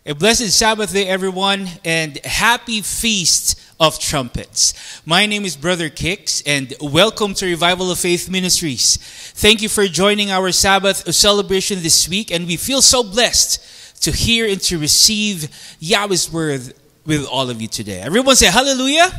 A blessed Sabbath day, everyone, and happy Feast of Trumpets. My name is Brother Kix, and welcome to Revival of Faith Ministries. Thank you for joining our Sabbath celebration this week, and we feel so blessed to hear and to receive Yahweh's word with all of you today. Everyone say hallelujah.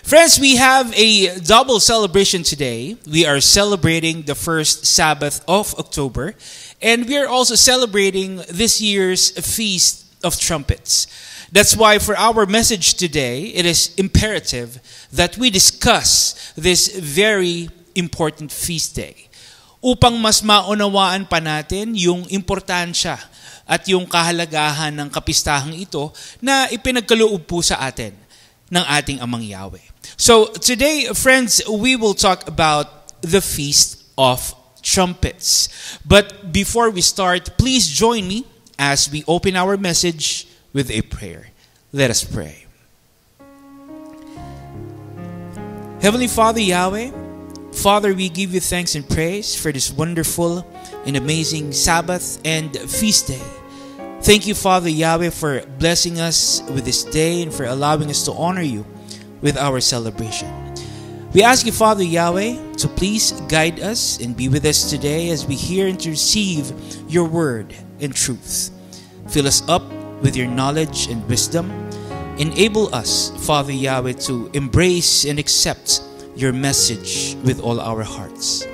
Friends, we have a double celebration today. We are celebrating the first Sabbath of October, and we are also celebrating this year's Feast of Trumpets. That's why for our message today, it is imperative that we discuss this very important feast day upang mas maunawaan pa natin yung importansya at yung kahalagahan ng kapistahang ito na ipinagkaloob po sa atin ng ating Amang Yahweh. So today, friends, we will talk about the Feast of Trumpets. But before we start, please join me as we open our message with a prayer. Let us pray. Heavenly Father, Yahweh, Father, we give you thanks and praise for this wonderful and amazing Sabbath and feast day. Thank you, Father Yahweh, for blessing us with this day and for allowing us to honor you with our celebration. We ask you, Father Yahweh, to please guide us and be with us today as we hear and to receive your word and truth. Fill us up with your knowledge and wisdom. Enable us, Father Yahweh, to embrace and accept your message with all our hearts.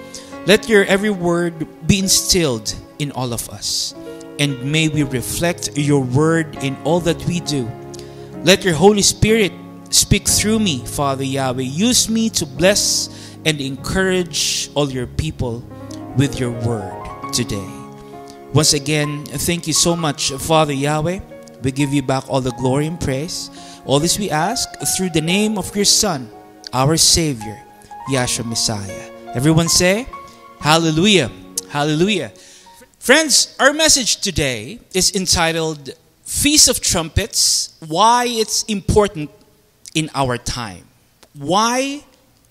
Let your every word be instilled in all of us, and may we reflect your word in all that we do. Let your Holy Spirit speak through me, Father Yahweh. Use me to bless and encourage all your people with your word today. Once again, thank you so much, Father Yahweh. We give you back all the glory and praise. All this we ask through the name of your Son, our Savior, Yahshua Messiah. Everyone say, hallelujah, hallelujah. Friends, our message today is entitled Feast of Trumpets, Why It's Important in Our Time. Why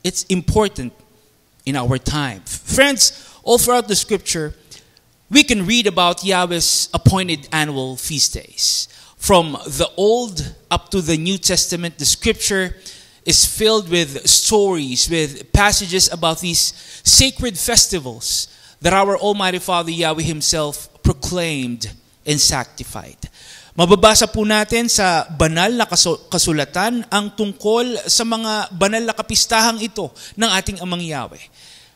it's important in our time. Friends, all throughout the scripture, we can read about Yahweh's appointed annual feast days. From the Old up to the New Testament, the scripture is filled with stories, with passages about these sacred festivals that our Almighty Father Yahweh Himself proclaimed and sanctified. Mababasa po natin sa banal na kasulatan ang tungkol sa mga banal na kapistahang ito ng ating Amang Yahweh.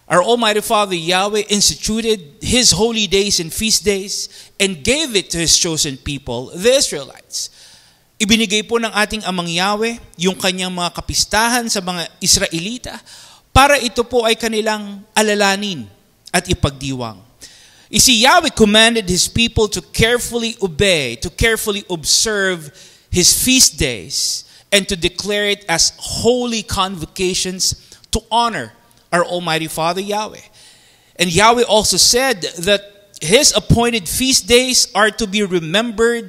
Our Almighty Father Yahweh instituted His holy days and feast days and gave it to His chosen people, the Israelites. Ibinigay po ng ating Amang Yahweh yung kanyang mga kapistahan sa mga Israelita para ito po ay kanilang alalanin at ipagdiwang. You see, Yahweh commanded His people to carefully obey, to carefully observe His feast days, and to declare it as holy convocations to honor our Almighty Father Yahweh. And Yahweh also said that His appointed feast days are to be remembered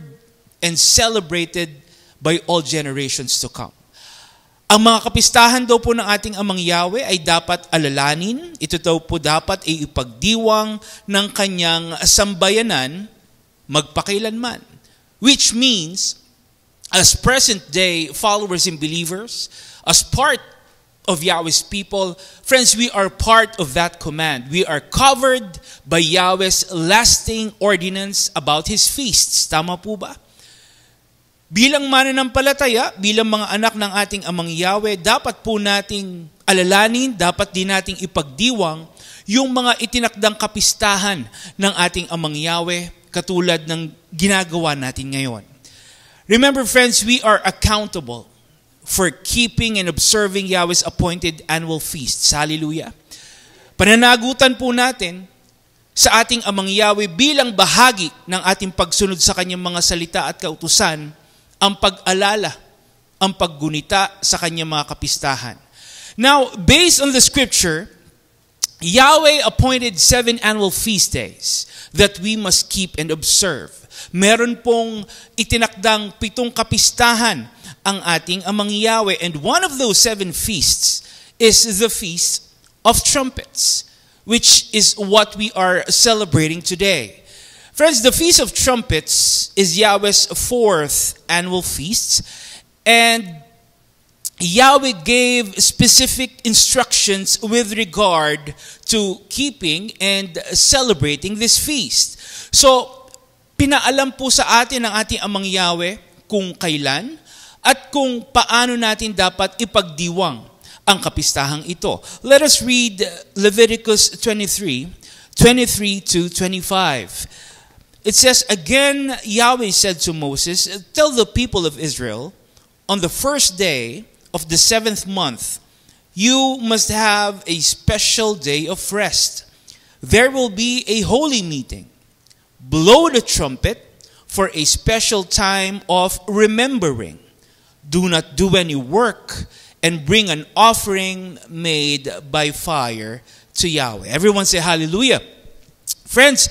and celebrated by all generations to come. Ang mga kapistahan daw po ng ating Amang Yahweh ay dapat alalanin. Ito daw po dapat ay ipagdiwang ng kanyang sambayanan magpakailanman. Which means, as present-day followers and believers, as part of Yahweh's people, friends, we are part of that command. We are covered by Yahweh's lasting ordinance about His feasts. Tama po ba? Bilang mananampalataya, bilang mga anak ng ating Amang Yahweh, dapat po nating alalanin, dapat din nating ipagdiwang yung mga itinakdang kapistahan ng ating Amang Yahweh katulad ng ginagawa natin ngayon. Remember, friends, we are accountable for keeping and observing Yahweh's appointed annual feasts. Hallelujah. Pananagutan po natin sa ating Amang Yahweh bilang bahagi ng ating pagsunod sa kanyang mga salita at kautusan, ang pag-alala, ang paggunita sa kanyang mga kapistahan. Now, based on the scripture, Yahweh appointed 7 annual feast days that we must keep and observe. Meron pong itinakdang 7 kapistahan ang ating Amang Yahweh, and one of those 7 feasts is the Feast of Trumpets, which is what we are celebrating today. Friends, the Feast of Trumpets is Yahweh's fourth annual feast, and Yahweh gave specific instructions with regard to keeping and celebrating this feast. So, pinaalam po sa atin ng ating Amang Yahweh kung kailan at kung paano natin dapat ipagdiwang ang kapistahang ito. Let us read Leviticus 23 to 25. It says, "Again, Yahweh said to Moses, tell the people of Israel, on the first day of the 7th month, you must have a special day of rest. There will be a holy meeting. Blow the trumpet for a special time of remembering. Do not do any work, and bring an offering made by fire to Yahweh." Everyone say hallelujah. Friends,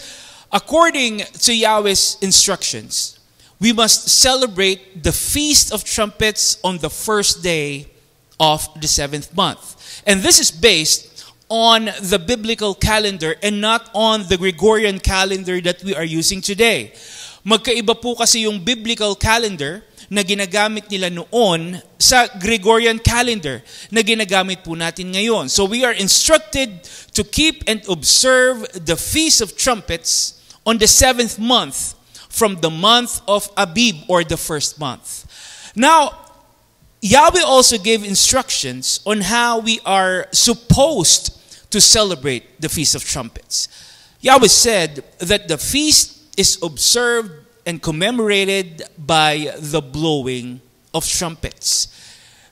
according to Yahweh's instructions, we must celebrate the Feast of Trumpets on the first day of the 7th month. And this is based on the biblical calendar and not on the Gregorian calendar that we are using today. Magkaiba po kasi yung biblical calendar na ginagamit nila noon sa Gregorian calendar na ginagamit po natin ngayon. So we are instructed to keep and observe the Feast of Trumpets on the 7th month from the month of Abib, or the first month. Now, Yahweh also gave instructions on how we are supposed to celebrate the Feast of Trumpets. Yahweh said that the feast is observed and commemorated by the blowing of trumpets.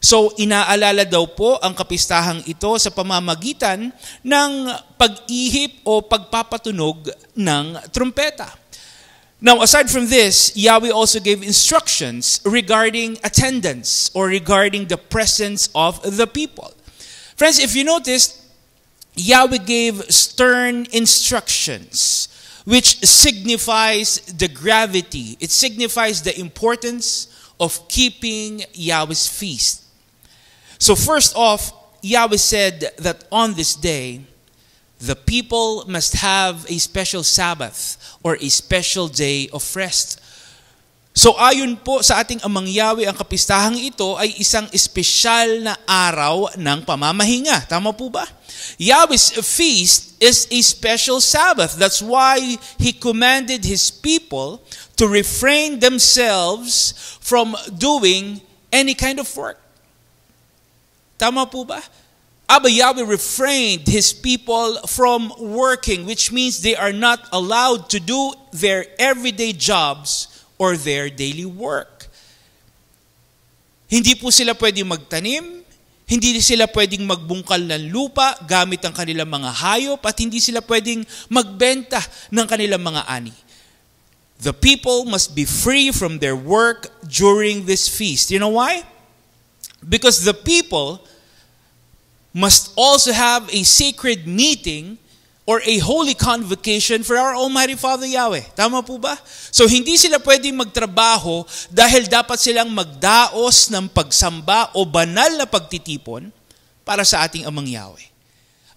So, inaalala daw po ang kapistahang ito sa pamamagitan ng pag-ihip o pagpapatunog ng trumpeta. Now, aside from this, Yahweh also gave instructions regarding attendance or regarding the presence of the people. Friends, if you noticed, Yahweh gave stern instructions, which signifies the gravity. It signifies the importance of keeping Yahweh's feast. So first off, Yahweh said that on this day, the people must have a special Sabbath or a special day of rest. So ayon po sa ating Amang Yahweh, ang kapistahang ito ay isang espesyal na araw ng pamamahinga. Tama po ba? Yahweh's feast is a special Sabbath. That's why He commanded His people to refrain themselves from doing any kind of work. Tama po ba? Abba Yahweh refrained His people from working, which means they are not allowed to do their everyday jobs or their daily work. Hindi po sila pwedeng magtanim, hindi sila pwedeng magbungkal ng lupa gamit ang kanilang mga hayop, at hindi sila pwedeng magbenta ng kanilang mga ani. The people must be free from their work during this feast. You know why? Because the people must also have a sacred meeting or a holy convocation for our Almighty Father Yahweh. Tama po ba? So hindi sila pwedeng magtrabaho dahil dapat silang magdaos ng pagsamba o banal na pagtitipon para sa ating Amang Yahweh.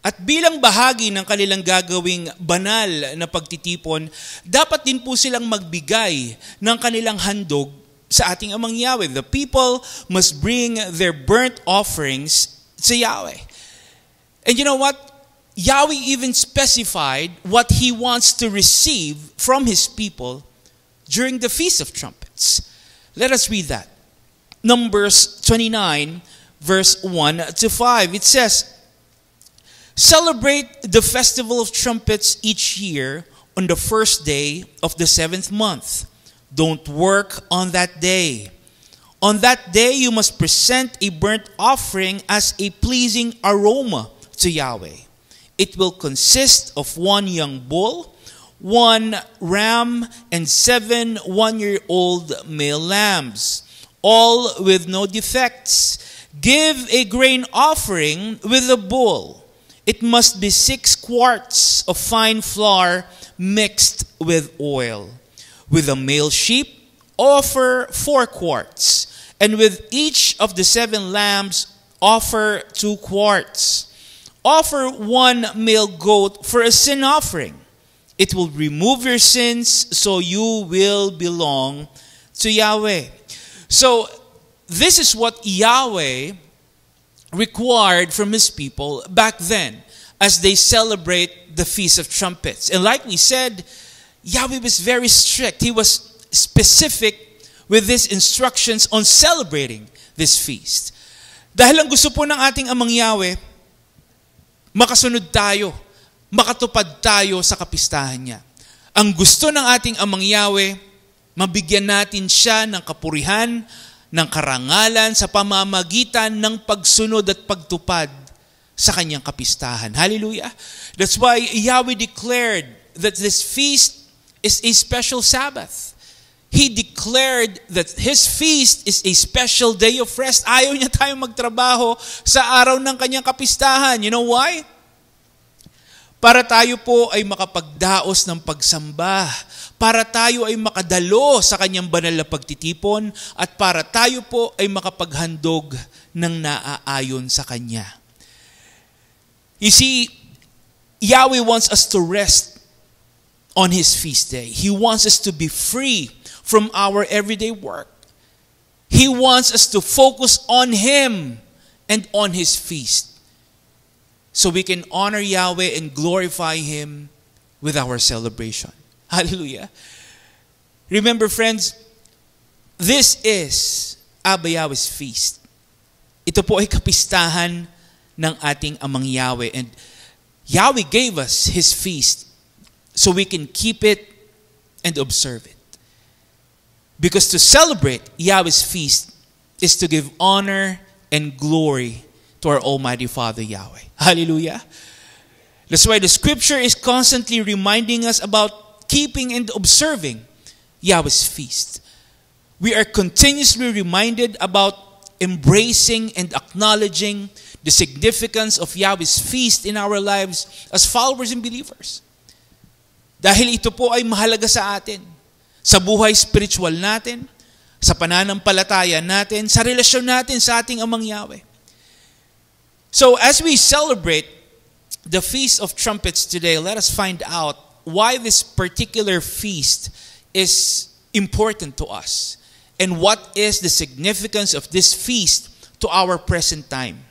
At bilang bahagi ng kanilang gagawing banal na pagtitipon, dapat din po silang magbigay ng kanilang handog sa ating Amang Yahweh. The people must bring their burnt offerings to Yahweh. And you know what? Yahweh even specified what He wants to receive from His people during the Feast of Trumpets. Let us read that. Numbers 29, verse 1 to 5. It says, "Celebrate the festival of trumpets each year on the first day of the 7th month. Don't work on that day. On that day you must present a burnt offering as a pleasing aroma to Yahweh. It will consist of 1 young bull, 1 ram, and 7 one-year-old male lambs, all with no defects. Give a grain offering with the bull. It must be 6 quarts of fine flour mixed with oil. With a male sheep, offer 4 quarts. And with each of the 7 lambs, offer 2 quarts. Offer 1 male goat for a sin offering. It will remove your sins, so you will belong to Yahweh. So, this is what Yahweh required from His people back then as they celebrate the Feast of Trumpets. And like we said, Yahweh was very strict. He was specific with His instructions on celebrating this feast. Dahil ang gusto po ng ating Amang Yahweh, makasunod tayo, makatupad tayo sa kapistahan niya. Ang gusto ng ating Amang Yahweh, mabigyan natin siya ng kapurihan, ng karangalan sa pamamagitan ng pagsunod at pagtupad sa kanyang kapistahan. Hallelujah! That's why Yahweh declared that this feast is a special Sabbath. He declared that His feast is a special day of rest. Ayaw niya tayong magtrabaho sa araw ng kanyang kapistahan. You know why? Para tayo po ay makapagdaos ng pagsamba, para tayo ay makadalo sa kanyang banal na pagtitipon, at para tayo po ay makapaghandog ng naaayon sa kanya. You see, Yahweh wants us to rest on His feast day. He wants us to be free from our everyday work. He wants us to focus on Him and on His feast, so we can honor Yahweh and glorify Him with our celebration. Hallelujah. Remember, friends, this is Abba Yahweh's feast. Ito po ay kapistahan ng ating Amang Yahweh. And Yahweh gave us His feast so we can keep it and observe it. Because to celebrate Yahweh's feast is to give honor and glory to our Almighty Father Yahweh. Hallelujah. That's why the scripture is constantly reminding us about keeping and observing Yahweh's feast. We are continuously reminded about embracing and acknowledging the significance of Yahweh's feast in our lives as followers and believers. Dahil ito po ay mahalaga sa atin, sa buhay spiritual natin, sa pananampalataya natin, sa relasyon natin sa ating Amang Yahweh. So as we celebrate the Feast of Trumpets today, let us find out why this particular feast is important to us and what is the significance of this feast to our present time.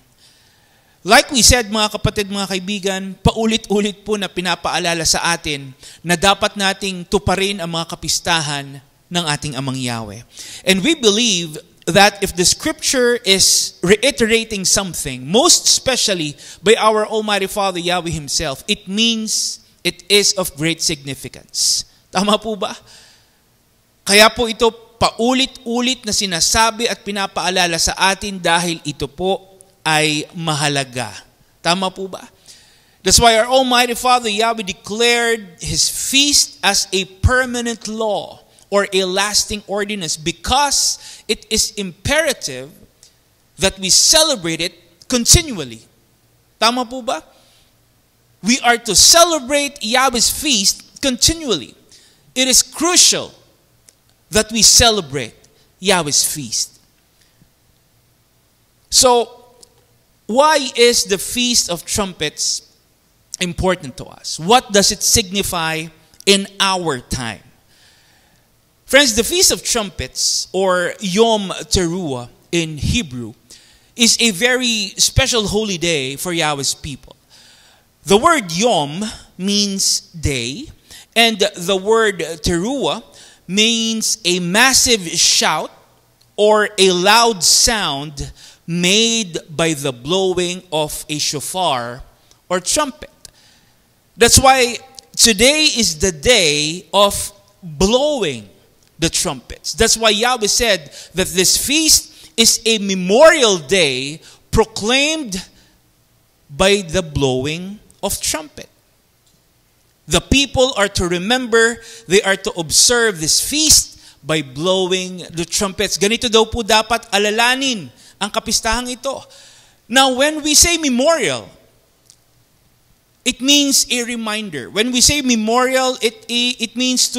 Like we said, mga kapatid, mga kaibigan, paulit-ulit po na pinapaalala sa atin na dapat nating tuparin ang mga kapistahan ng ating Amang Yahweh. And we believe that if the scripture is reiterating something, most especially by our Almighty Father Yahweh Himself, it means it is of great significance. Tama po ba? Kaya po ito paulit-ulit na sinasabi at pinapaalala sa atin dahil ito po ay mahalaga. Tama po ba? That's why our Almighty Father Yahweh declared His feast as a permanent law or a lasting ordinance because it is imperative that we celebrate it continually. Tama po ba? We are to celebrate Yahweh's feast continually. It is crucial that we celebrate Yahweh's feast. So, why is the Feast of Trumpets important to us? What does it signify in our time? Friends, the Feast of Trumpets, or Yom Teruah in Hebrew, is a very special holy day for Yahweh's people. The word Yom means day, and the word Teruah means a massive shout or a loud sound made by the blowing of a shofar or trumpet. That's why today is the day of blowing the trumpets. That's why Yahweh said that this feast is a memorial day proclaimed by the blowing of trumpet. The people are to remember, they are to observe this feast by blowing the trumpets. Ganito daw po dapat alalanin ang kapistahang ito. Now, when we say memorial, it means a reminder. When we say memorial, it means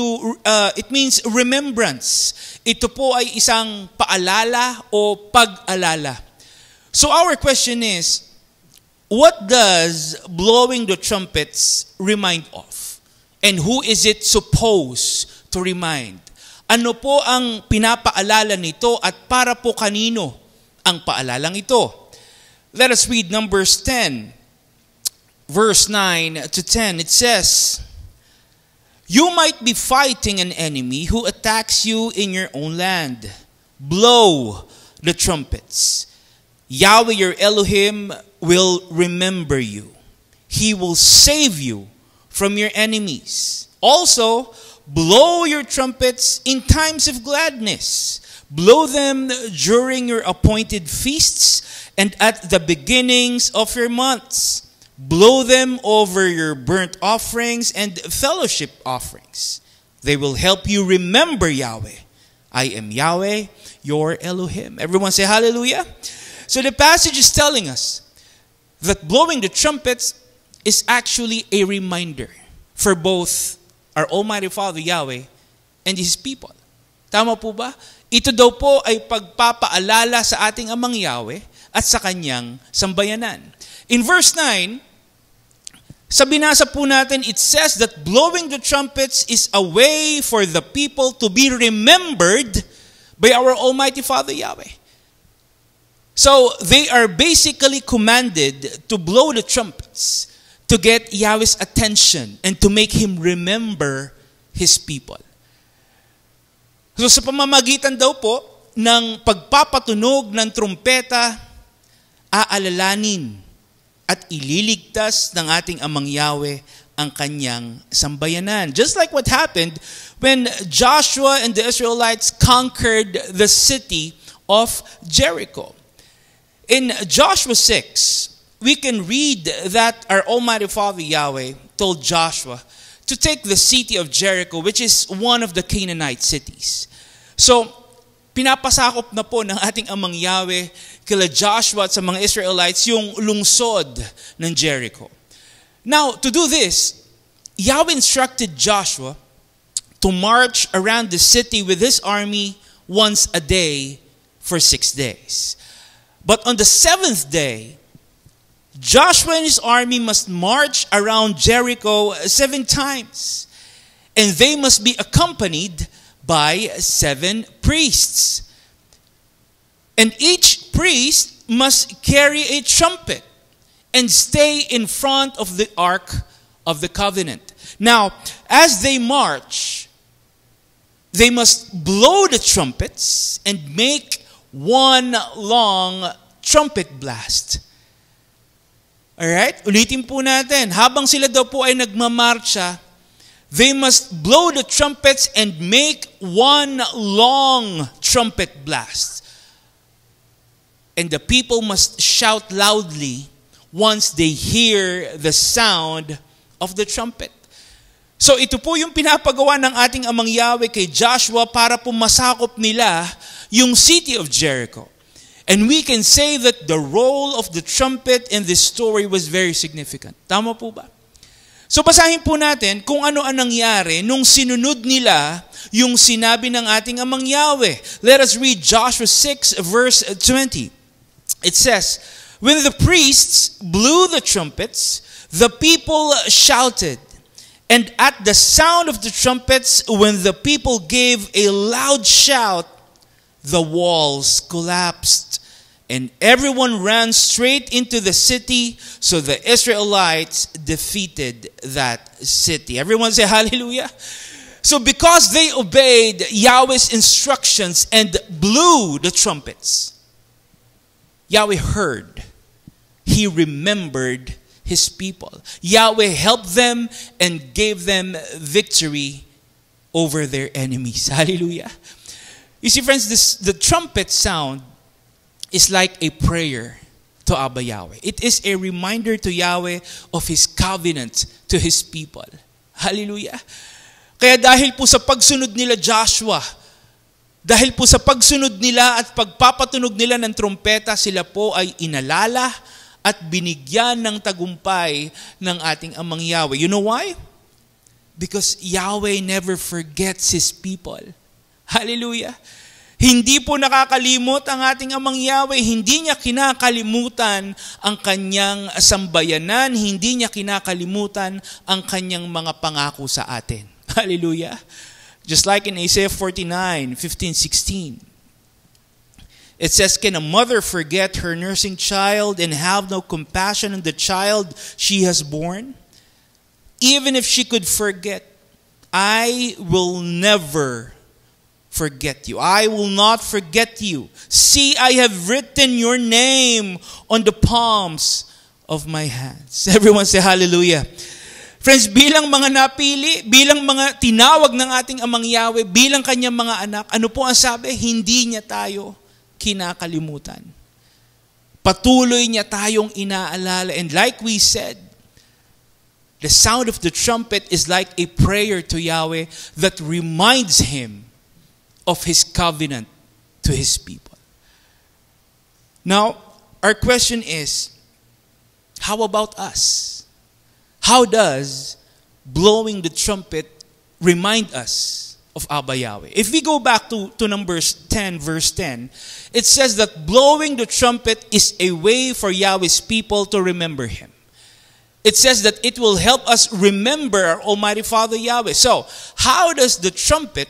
remembrance. Ito po ay isang paalala o pag-alala. So our question is, what does blowing the trumpets remind of? And who is it supposed to remind? Ano po ang pinapaalala nito at para po kanino ang paalalang ito? Let us read Numbers 10, verse 9 to 10. It says, "You might be fighting an enemy who attacks you in your own land. Blow the trumpets. Yahweh your Elohim will remember you. He will save you from your enemies. Also, blow your trumpets in times of gladness. Blow them during your appointed feasts and at the beginnings of your months. Blow them over your burnt offerings and fellowship offerings. They will help you remember Yahweh. I am Yahweh, your Elohim." Everyone say hallelujah. So the passage is telling us that blowing the trumpets is actually a reminder for both our Almighty Father Yahweh and His people. Tama po ba? Ito daw po ay pagpapaalala sa ating Amang Yahweh at sa Kanyang sambayanan. In verse 9, sa binasa po natin, it says that blowing the trumpets is a way for the people to be remembered by our Almighty Father Yahweh. So they are basically commanded to blow the trumpets to get Yahweh's attention and to make Him remember His people. So sa pamamagitan daw po ng pagpapatunog ng trumpeta, aalalanin at ililigtas ng ating Amang Yahweh ang Kanyang sambayanan. Just like what happened when Joshua and the Israelites conquered the city of Jericho. In Joshua 6, we can read that our Almighty Father Yahweh told Joshua to take the city of Jericho, which is one of the Canaanite cities. So, pinapasakop na po ng ating Amang Yahweh kila Joshua at sa mga Israelites yung lungsod ng Jericho. Now, to do this, Yahweh instructed Joshua to march around the city with his army once a day for 6 days. But on the 7th day, Joshua and his army must march around Jericho 7 times. And they must be accompanied by 7 priests. And each priest must carry a trumpet and stay in front of the Ark of the Covenant. Now, as they march, they must blow the trumpets and make one long trumpet blast. Alright? Ulitin po natin. Habang sila daw po ay nagmamarcha, they must blow the trumpets and make one long trumpet blast. And the people must shout loudly once they hear the sound of the trumpet. So ito po yung pinapagawa ng ating Amang Yahweh kay Joshua para po masakop nila yung city of Jericho. And we can say that the role of the trumpet in this story was very significant. Tama po ba? So basahin po natin kung ano ang nangyari nung sinunod nila yung sinabi ng ating Amang Yahweh. Let us read Joshua 6 verse 20. It says, "When the priests blew the trumpets, the people shouted. And at the sound of the trumpets, when the people gave a loud shout, the walls collapsed, and everyone ran straight into the city, so the Israelites defeated that city." Everyone say hallelujah. So because they obeyed Yahweh's instructions and blew the trumpets, Yahweh heard. He remembered His people. Yahweh helped them and gave them victory over their enemies. Hallelujah. You see, friends, the trumpet sound is like a prayer to Abba Yahweh. It is a reminder to Yahweh of His covenant to His people. Hallelujah. Kaya dahil po sa pagsunod nila Joshua, dahil po sa pagsunod nila at pagpapatunog nila ng trumpeta, sila po ay inalala at binigyan ng tagumpay ng ating Amang Yahweh. You know why? Because Yahweh never forgets His people. Hallelujah. Hindi po nakakalimot ang ating Amang Yahweh. Hindi niya kinakalimutan ang kanyang sambayanan. Hindi niya kinakalimutan ang kanyang mga pangako sa atin. Hallelujah. Just like in Isaiah 49:15-16. It says, "Can a mother forget her nursing child and have no compassion on the child she has born? Even if she could forget, I will never forget you. I will not forget you. See, I have written your name on the palms of my hands." Everyone say hallelujah. Friends, bilang mga napili, bilang mga tinawag ng ating Amang Yahweh, bilang kanyang mga anak, ano po ang sabi? Hindi niya tayo kinakalimutan. Patuloy niya tayong inaalala. And like we said, the sound of the trumpet is like a prayer to Yahweh that reminds Him of His covenant to His people. Now, our question is, how about us? How does blowing the trumpet remind us of Abba Yahweh? If we go back to Numbers 10, verse 10, it says that blowing the trumpet is a way for Yahweh's people to remember Him. It says that it will help us remember our Almighty Father Yahweh. So, how does the trumpet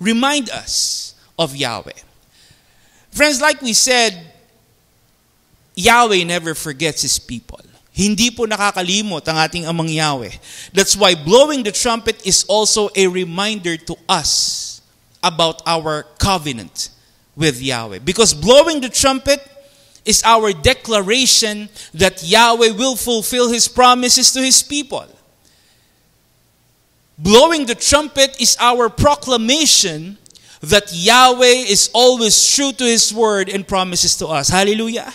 remind us of Yahweh? Friends, like we said, Yahweh never forgets His people. Hindi po nakakalimot ang ating Amang Yahweh. That's why blowing the trumpet is also a reminder to us about our covenant with Yahweh. Because blowing the trumpet is our declaration that Yahweh will fulfill His promises to His people. Blowing the trumpet is our proclamation that Yahweh is always true to His word and promises to us. Hallelujah.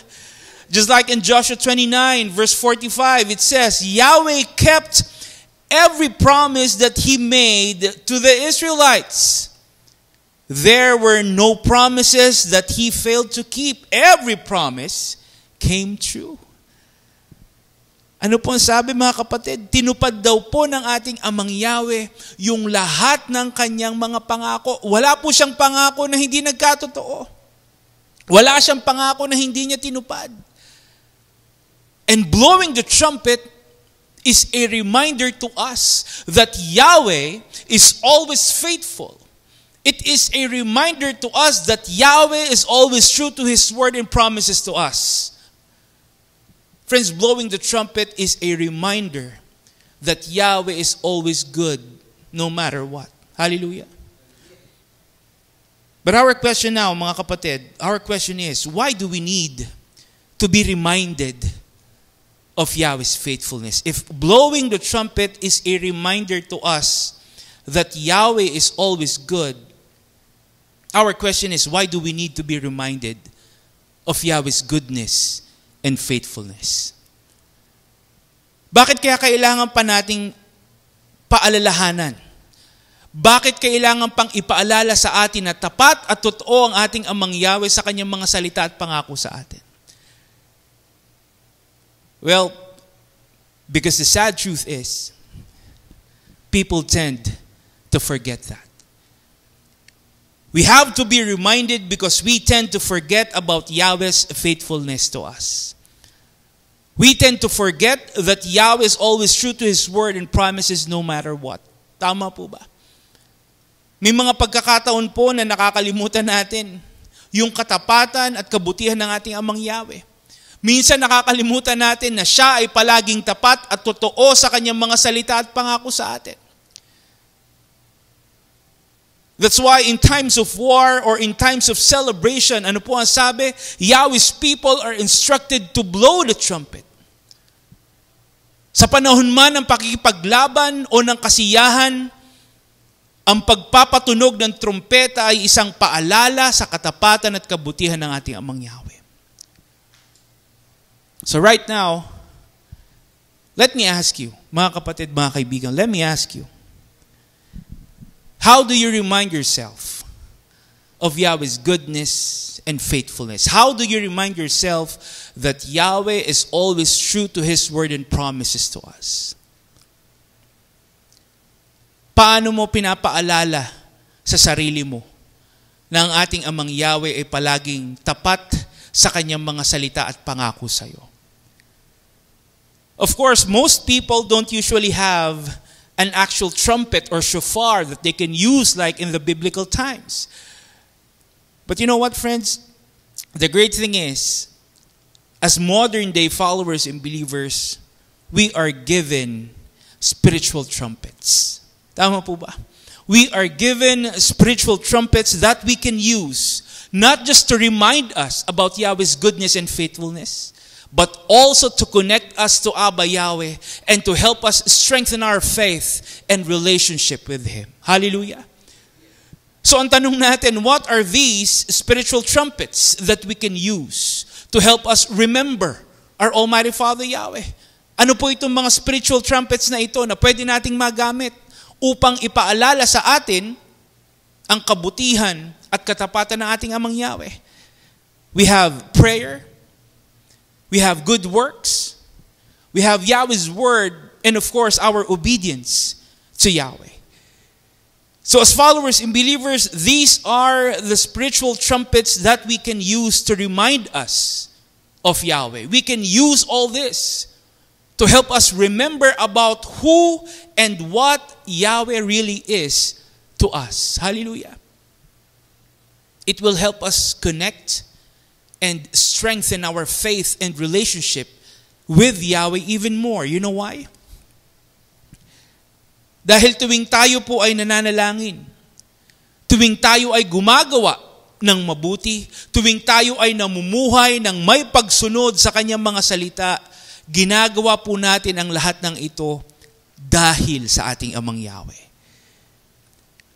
Just like in Joshua 29, verse 45, it says, Yahweh kept every promise that He made to the Israelites. There were no promises that He failed to keep. Every promise came true. Ano po ang sabi mga kapatid? Tinupad daw po ng ating Amang Yahweh yung lahat ng kanyang mga pangako. Wala po siyang pangako na hindi nagkatotoo. Wala siyang pangako na hindi niya tinupad. And blowing the trumpet is a reminder to us that Yahweh is always faithful. It is a reminder to us that Yahweh is always true to His word and promises to us. Friends, blowing the trumpet is a reminder that Yahweh is always good no matter what. Hallelujah. But our question now, mga kapatid, our question is, why do we need to be reminded of Yahweh's faithfulness? If blowing the trumpet is a reminder to us that Yahweh is always good, our question is, why do we need to be reminded of Yahweh's goodness and faithfulness? Bakit kaya kailangan pa nating paalalahanan? Bakit kailangan pang ipaalala sa atin na tapat at totoo ang ating Amang Yahweh sa kanyang mga salita at pangako sa atin? Well, because the sad truth is, people tend to forget that. We have to be reminded because we tend to forget about Yahweh's faithfulness to us. We tend to forget that Yahweh is always true to His word and promises no matter what. Tama po ba? May mga pagkakataon po na nakakalimutan natin yung katapatan at kabutihan ng ating Amang Yahweh. Minsan nakakalimutan natin na Siya ay palaging tapat at totoo sa kanyang mga salita at pangako sa atin. That's why in times of war or in times of celebration, ano po ang sabi? Yahweh's people are instructed to blow the trumpet. Sa panahon man ng pakikipaglaban o ng kasiyahan, ang pagpapatunog ng trumpeta ay isang paalala sa katapatan at kabutihan ng ating Amang Yahweh. So right now, let me ask you, mga kapatid, mga kaibigan, let me ask you, how do you remind yourself of Yahweh's goodness and faithfulness? How do you remind yourself that Yahweh is always true to His word and promises to us? Paano mo pinapaalala sa sarili mo na ang ating Amang Yahweh ay palaging tapat sa kanyang mga salita at pangako sa iyo. Of course, most people don't usually have an actual trumpet or shofar that they can use like in the biblical times. But you know what, friends? The great thing is, as modern day followers and believers, we are given spiritual trumpets. Tama po ba? We are given spiritual trumpets that we can use, not just to remind us about Yahweh's goodness and faithfulness, but also to connect us to Abba Yahweh and to help us strengthen our faith and relationship with Him. Hallelujah. So ang tanong natin, what are these spiritual trumpets that we can use to help us remember our Almighty Father Yahweh? Ano po itong mga spiritual trumpets na ito na pwede nating magamit upang ipaalala sa atin ang kabutihan at katapatan ng ating Amang Yahweh? We have prayer, we have good works, we have Yahweh's word, and of course our obedience to Yahweh. So as followers and believers, these are the spiritual trumpets that we can use to remind us of Yahweh. We can use all this to help us remember about who and what Yahweh really is to us. Hallelujah. It will help us connect and strengthen our faith and relationship with Yahweh even more. You know why? Dahil tuwing tayo po ay nananalangin, tuwing tayo ay gumagawa ng mabuti, tuwing tayo ay namumuhay ng may pagsunod sa kanyang mga salita, ginagawa po natin ang lahat ng ito dahil sa ating Amang Yahweh.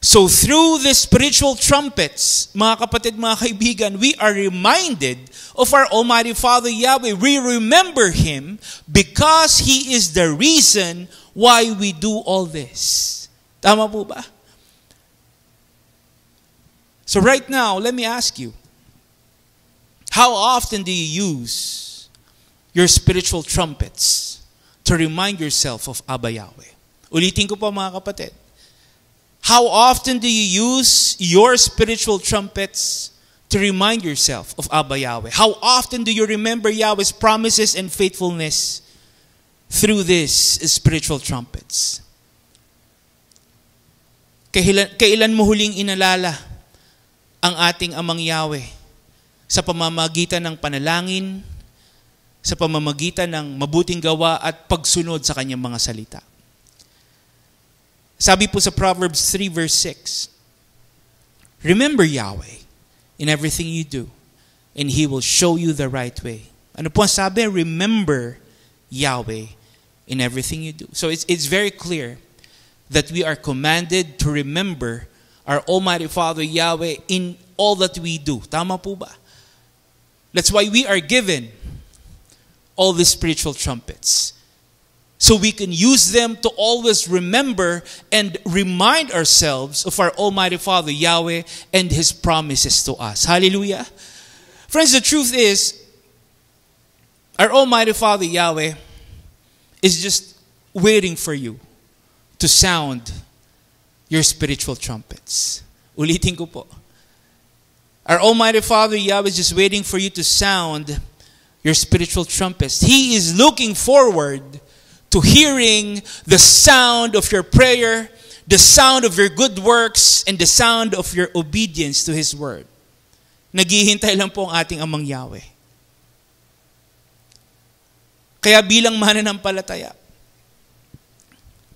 So through the spiritual trumpets, mga kapatid, mga kaibigan, we are reminded of our Almighty Father Yahweh. We remember Him because He is the reason why we do all this. Tama po ba? So right now, let me ask you, how often do you use your spiritual trumpets to remind yourself of Abba Yahweh? Ulitin ko po mga kapatid. How often do you use your spiritual trumpets to remind yourself of Abba Yahweh? How often do you remember Yahweh's promises and faithfulness through these spiritual trumpets? Kailan mo huling inalala ang ating Amang Yahweh sa pamamagitan ng panalangin, sa pamamagitan ng mabuting gawa at pagsunod sa kanyang mga salita? Sabi po sa Proverbs 3 verse 6, remember Yahweh in everything you do, and He will show you the right way. Ano po ang sabi? Remember Yahweh in everything you do. So it's very clear that we are commanded to remember our Almighty Father Yahweh in all that we do. Tama po ba? That's why we are given all the spiritual trumpets, so we can use them to always remember and remind ourselves of our Almighty Father Yahweh and His promises to us. Hallelujah. Friends, the truth is, our Almighty Father Yahweh is just waiting for you to sound your spiritual trumpets. Ulitin ko po. Our Almighty Father Yahweh is just waiting for you to sound your spiritual trumpets. He is looking forward to hearing the sound of your prayer, the sound of your good works, and the sound of your obedience to His word. Naghihintay lang po ang ating Amang Yahweh. Kaya bilang mananampalataya,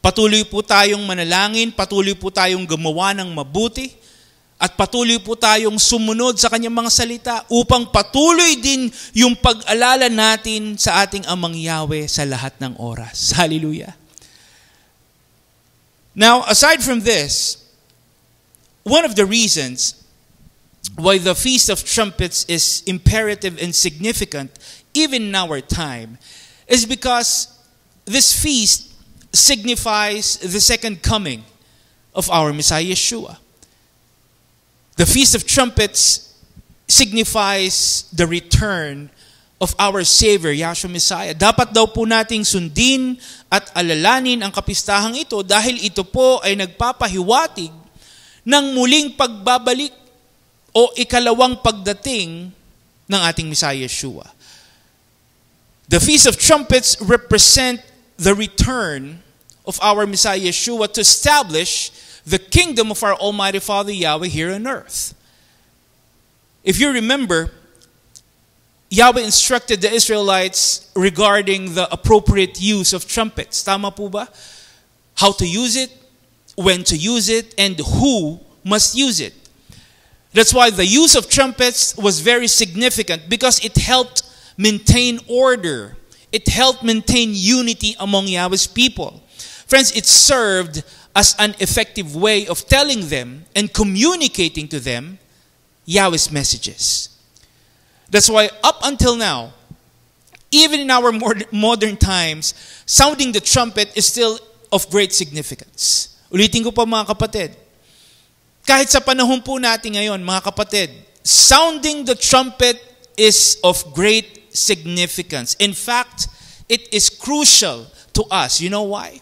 patuloy po tayong manalangin, patuloy po tayong gumawa ng mabuti, at patuloy po tayong sumunod sa kanyang mga salita upang patuloy din yung pag-alala natin sa ating Amang Yahweh sa lahat ng oras. Hallelujah. Now, aside from this, one of the reasons why the Feast of Trumpets is imperative and significant even in our time is because this feast signifies the second coming of our Messiah Yeshua. The Feast of Trumpets signifies the return of our Savior, Yahshua Messiah. Dapat daw po nating sundin at alalanin ang kapistahang ito dahil ito po ay nagpapahiwatig ng muling pagbabalik o ikalawang pagdating ng ating Messiah Yeshua. The Feast of Trumpets represent the return of our Messiah Yeshua to establish the kingdom of our Almighty Father Yahweh here on earth. If you remember, Yahweh instructed the Israelites regarding the appropriate use of trumpets. Tama po ba? How to use it, when to use it, and who must use it. That's why the use of trumpets was very significant because it helped maintain order. It helped maintain unity among Yahweh's people. Friends, it served as an effective way of telling them and communicating to them Yahweh's messages. That's why up until now, even in our modern times, sounding the trumpet is still of great significance. Ulitin ko pa mga kapatid. Kahit sa panahon po natin ngayon, mga kapatid, sounding the trumpet is of great significance. In fact, it is crucial to us. You know why?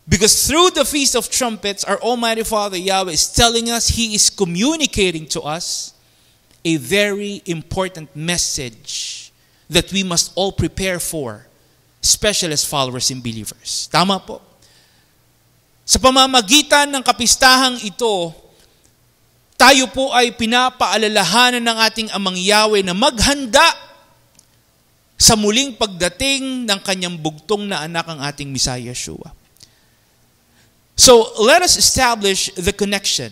Because through the Feast of Trumpets, our Almighty Father Yahweh is telling us, He is communicating to us a very important message that we must all prepare for, especially as followers and believers. Tama po. Sa pamamagitan ng kapistahang ito, tayo po ay pinapaalalahanan ng ating Amang Yahweh na maghanda sa muling pagdating ng kanyang bugtong na anak ang ating Messiah Yeshua. So, let us establish the connection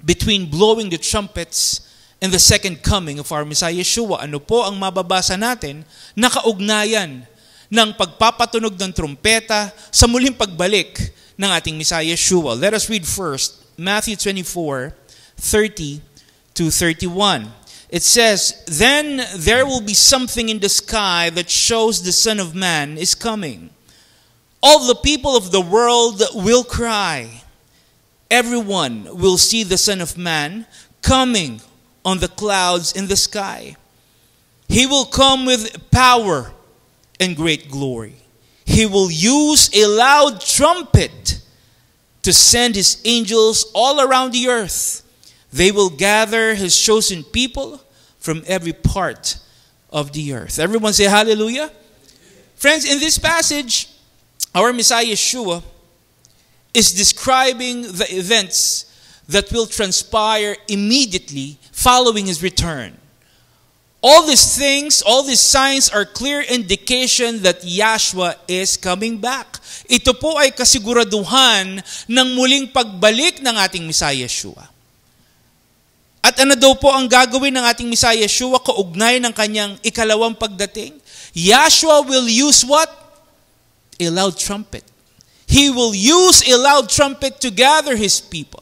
between blowing the trumpets and the second coming of our Messiah Yeshua. Ano po ang mababasa natin na kaugnayan ng pagpapatunog ng trumpeta sa muling pagbalik ng ating Messiah Yeshua? Let us read first Matthew 24:30 to 31. It says, "Then there will be something in the sky that shows the Son of Man is coming. All the people of the world will cry. Everyone will see the Son of Man coming on the clouds in the sky. He will come with power and great glory. He will use a loud trumpet to send His angels all around the earth. They will gather His chosen people from every part of the earth." Everyone say hallelujah. Friends, in this passage, our Messiah Yeshua is describing the events that will transpire immediately following His return. All these things, all these signs are clear indication that Yahshua is coming back. Ito po ay kasiguraduhan ng muling pagbalik ng ating Messiah Yeshua. At ano daw po ang gagawin ng ating Messiah Yeshua kaugnay ng kanyang ikalawang pagdating? Yahshua will use what? A loud trumpet. He will use a loud trumpet to gather His people,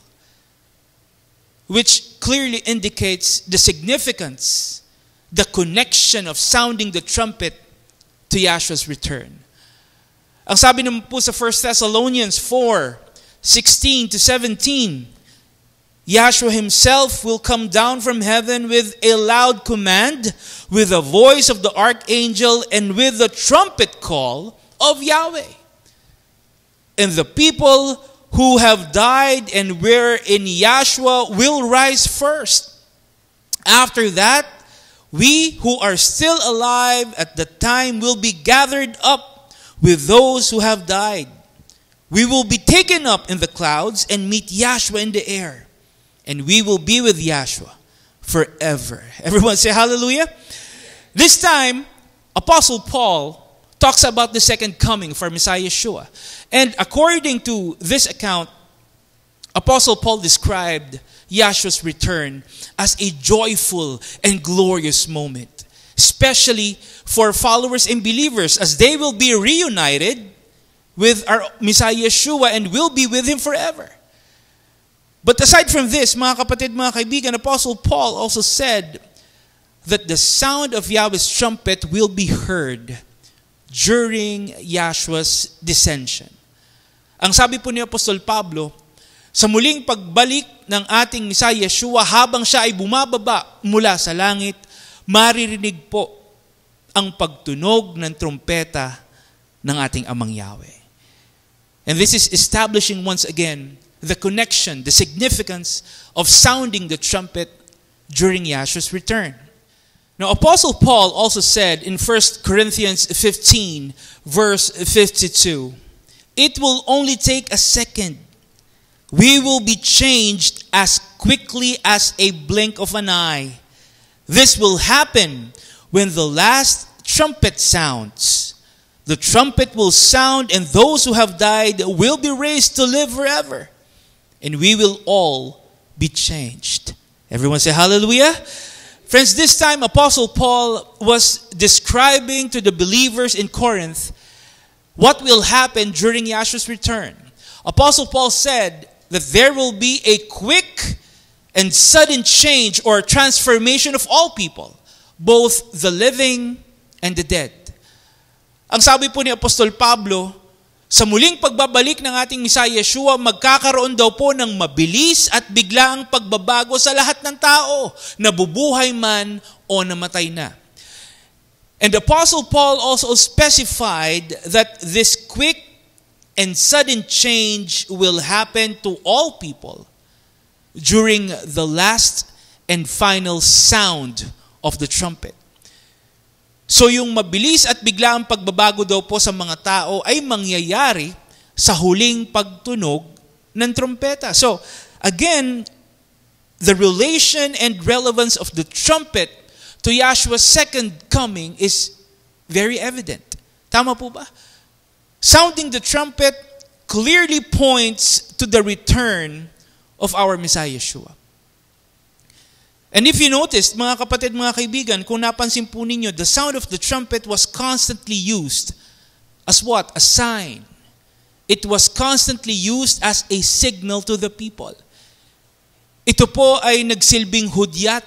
which clearly indicates the significance, the connection of sounding the trumpet to Yahshua's return. Ang sabi naman po sa 1 Thessalonians 4:16 to 17, Yahshua Himself will come down from heaven with a loud command, with the voice of the archangel, and with the trumpet call of Yahweh. And the people who have died and were in Yahshua will rise first. After that, we who are still alive at the time will be gathered up with those who have died. We will be taken up in the clouds and meet Yahshua in the air. And we will be with Yahshua forever. Everyone say hallelujah. This time, Apostle Paul talks about the second coming of our Messiah Yeshua. And according to this account, Apostle Paul described Yahshua's return as a joyful and glorious moment, especially for followers and believers, as they will be reunited with our Messiah Yeshua and will be with Him forever. But aside from this, mga kapatid, mga kaibigan, Apostle Paul also said that the sound of Yahweh's trumpet will be heard during Yahshua's descension. Ang sabi po ni Apostol Pablo, sa muling pagbalik ng ating Messiah Yeshua, habang siya ay bumababa mula sa langit, maririnig po ang pagtunog ng trumpeta ng ating Amang Yahweh. And this is establishing once again the connection, the significance of sounding the trumpet during Yahshua's return. Now, Apostle Paul also said in 1 Corinthians 15, verse 52, "It will only take a second. We will be changed as quickly as a blink of an eye. This will happen when the last trumpet sounds. The trumpet will sound, and those who have died will be raised to live forever. And we will all be changed." Everyone say hallelujah. Friends, this time Apostle Paul was describing to the believers in Corinth what will happen during Yahshua's return. Apostle Paul said that there will be a quick and sudden change or transformation of all people, both the living and the dead. Ang sabi po ni Apostol Pablo, sa muling pagbabalik ng ating Messiah Yeshua, magkakaroon daw po ng mabilis at biglaang pagbabago sa lahat ng tao, nabubuhay man o namatay na. And Apostle Paul also specified that this quick and sudden change will happen to all people during the last and final sound of the trumpet. So yung mabilis at biglaang pagbabago daw po sa mga tao ay mangyayari sa huling pagtunog ng trumpeta. So again, the relation and relevance of the trumpet to Yahshua's second coming is very evident. Tama po ba? Sounding the trumpet clearly points to the return of our Messiah Yeshua. And if you noticed, mga kapatid, mga kaibigan, kung napansin po ninyo, the sound of the trumpet was constantly used as what? A sign. It was constantly used as a signal to the people. Ito po ay nagsilbing hudyat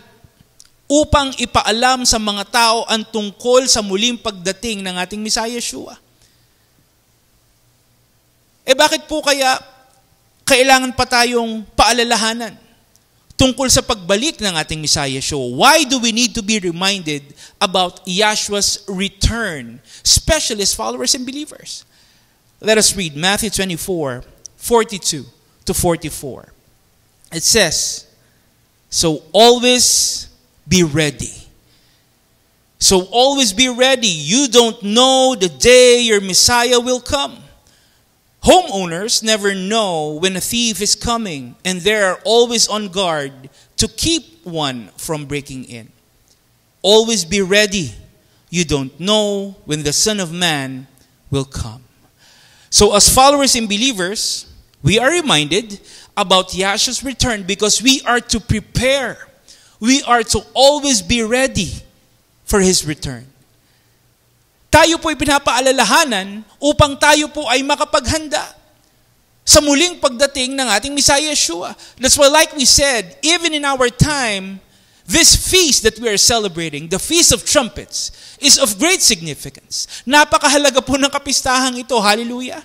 upang ipaalam sa mga tao ang tungkol sa muling pagdating ng ating Messiah Yeshua. Bakit po kaya kailangan pa tayong paalalahanan tungkol sa pagbalik ng ating Messiah Yeshua? Why do we need to be reminded about Yahshua's return, especially as followers and believers? Let us read Matthew 24, 42 to 44. It says, "So always be ready." So always be ready. You don't know the day your Messiah will come. Homeowners never know when a thief is coming, and they are always on guard to keep one from breaking in. Always be ready. You don't know when the Son of Man will come. So as followers and believers, we are reminded about Yahshua's return because we are to prepare. We are to always be ready for His return. Tayo po ay pinapaalalahanan upang tayo po ay makapaghanda sa muling pagdating ng ating Messiah Yeshua. That's why, like we said, even in our time, this feast that we are celebrating, the Feast of Trumpets, is of great significance. Napakahalaga po ng kapistahang ito. Hallelujah!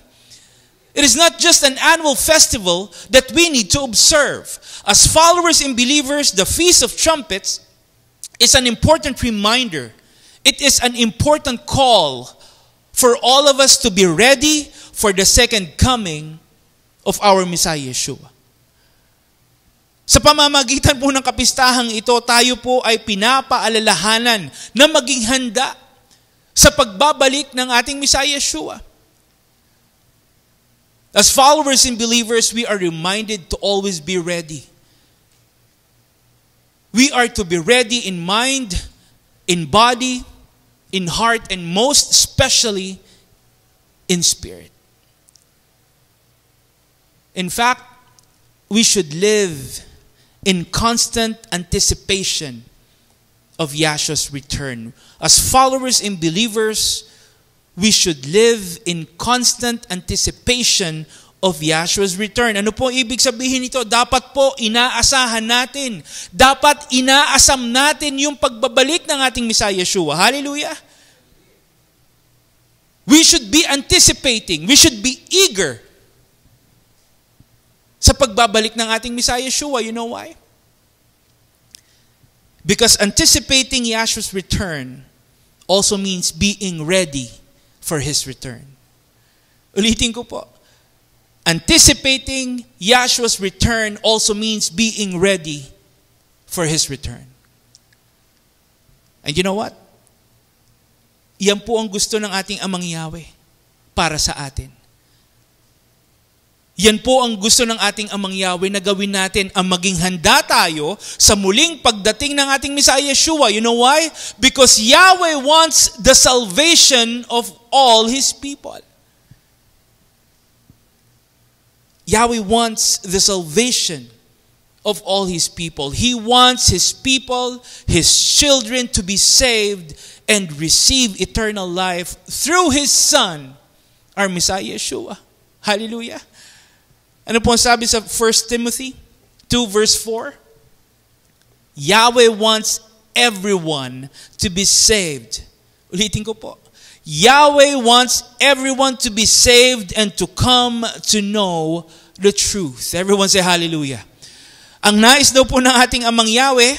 It is not just an annual festival that we need to observe. As followers and believers, the Feast of Trumpets is an important reminder. It is an important call for all of us to be ready for the second coming of our Messiah Yeshua. Sa pamamagitan po ng kapistahang ito, tayo po ay pinapaalalahanan na maging handa sa pagbabalik ng ating Messiah Yeshua. As followers and believers, we are reminded to always be ready. We are to be ready in mind, in body, in heart, and most especially in spirit. In fact, we should live in constant anticipation of Yahshua's return. As followers and believers, we should live in constant anticipation of Yahshua's return. Ano po ibig sabihin nito? Dapat po inaasahan natin. Dapat inaasam natin yung pagbabalik ng ating Messiah Yeshua. Hallelujah! We should be anticipating. We should be eager sa pagbabalik ng ating Messiah Yeshua. You know why? Because anticipating Yahshua's return also means being ready for His return. Ulitin ko po. Anticipating Yahshua's return also means being ready for His return. And you know what? Yan po ang gusto ng ating Amang Yahweh para sa atin. Yan po ang gusto ng ating Amang Yahweh na gawin natin, ang maging handa tayo sa muling pagdating ng ating Messiah Yeshua. You know why? Because Yahweh wants the salvation of all His people. Yahweh wants the salvation of all His people. He wants His people, His children to be saved and receive eternal life through His Son, our Messiah Yeshua. Hallelujah. Ano po ang sabi sa 1 Timothy 2 verse 4? Yahweh wants everyone to be saved. Ulitin ko po. Yahweh wants everyone to be saved and to come to know the truth. Everyone say hallelujah. Ang nais daw po ng ating Amang Yahweh